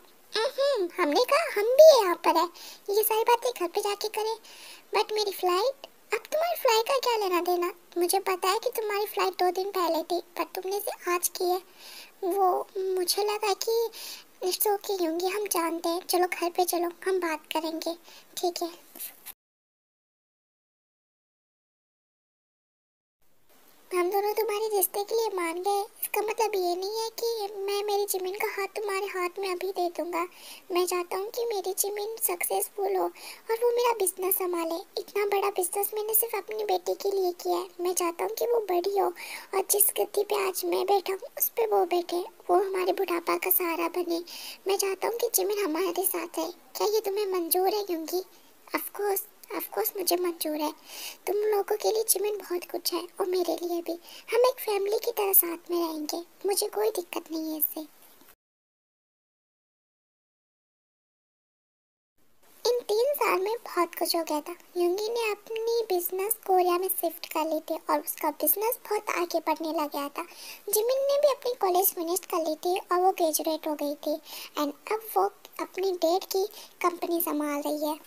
हमने कहा हम भी यहाँ पर है, ये सारी बातें घर पे जाके करें। बट मेरी फ्लाइट, अब तुम्हारी फ्लाइट का क्या लेना देना? मुझे पता है कि तुम्हारी फ्लाइट 2 दिन पहले थी, पर तुमने इसे आज की है। वो मुझे लगा कि इट्स ओके युंगी, हम जानते हैं। चलो घर पे चलो, हम बात करेंगे, ठीक है? हम दोनों तुम्हारे रिश्ते के लिए मान गए। इसका मतलब ये नहीं है कि मैं मेरी जिमिन का हाथ तुम्हारे हाथ में अभी दे दूंगा। मैं चाहता हूँ कि मेरी जिमिन सक्सेसफुल हो और वो मेरा बिजनेस संभाले। इतना बड़ा बिजनेस मैंने सिर्फ अपनी बेटी के लिए किया है। मैं चाहता हूँ कि वो बड़ी हो और जिस गद्दी पे आज मैं बैठा हूँ उस पर वो बैठे, वो हमारे बुढ़ापा का सहारा बने। मैं चाहता हूँ कि जिमिन हमारे साथ है। क्या ये तुम्हें मंजूर है युंगी? ऑफ कोर्स मुझे मंजूर है। तुम लोगों के लिए जिमिन बहुत कुछ है और मेरे लिए भी। हम एक फैमिली की तरह साथ में रहेंगे, मुझे कोई दिक्कत नहीं है इससे। इन 3 साल में बहुत कुछ हो गया था। युंगी ने अपनी बिजनेस कोरिया में शिफ्ट कर ली थी और उसका बिजनेस बहुत आगे बढ़ने लग गया था। जिमिन ने भी अपनी कॉलेज फिनिश कर ली थी और वो ग्रेजुएट हो गई थी एंड अब वो अपनी डैड की कंपनी संभाल रही है।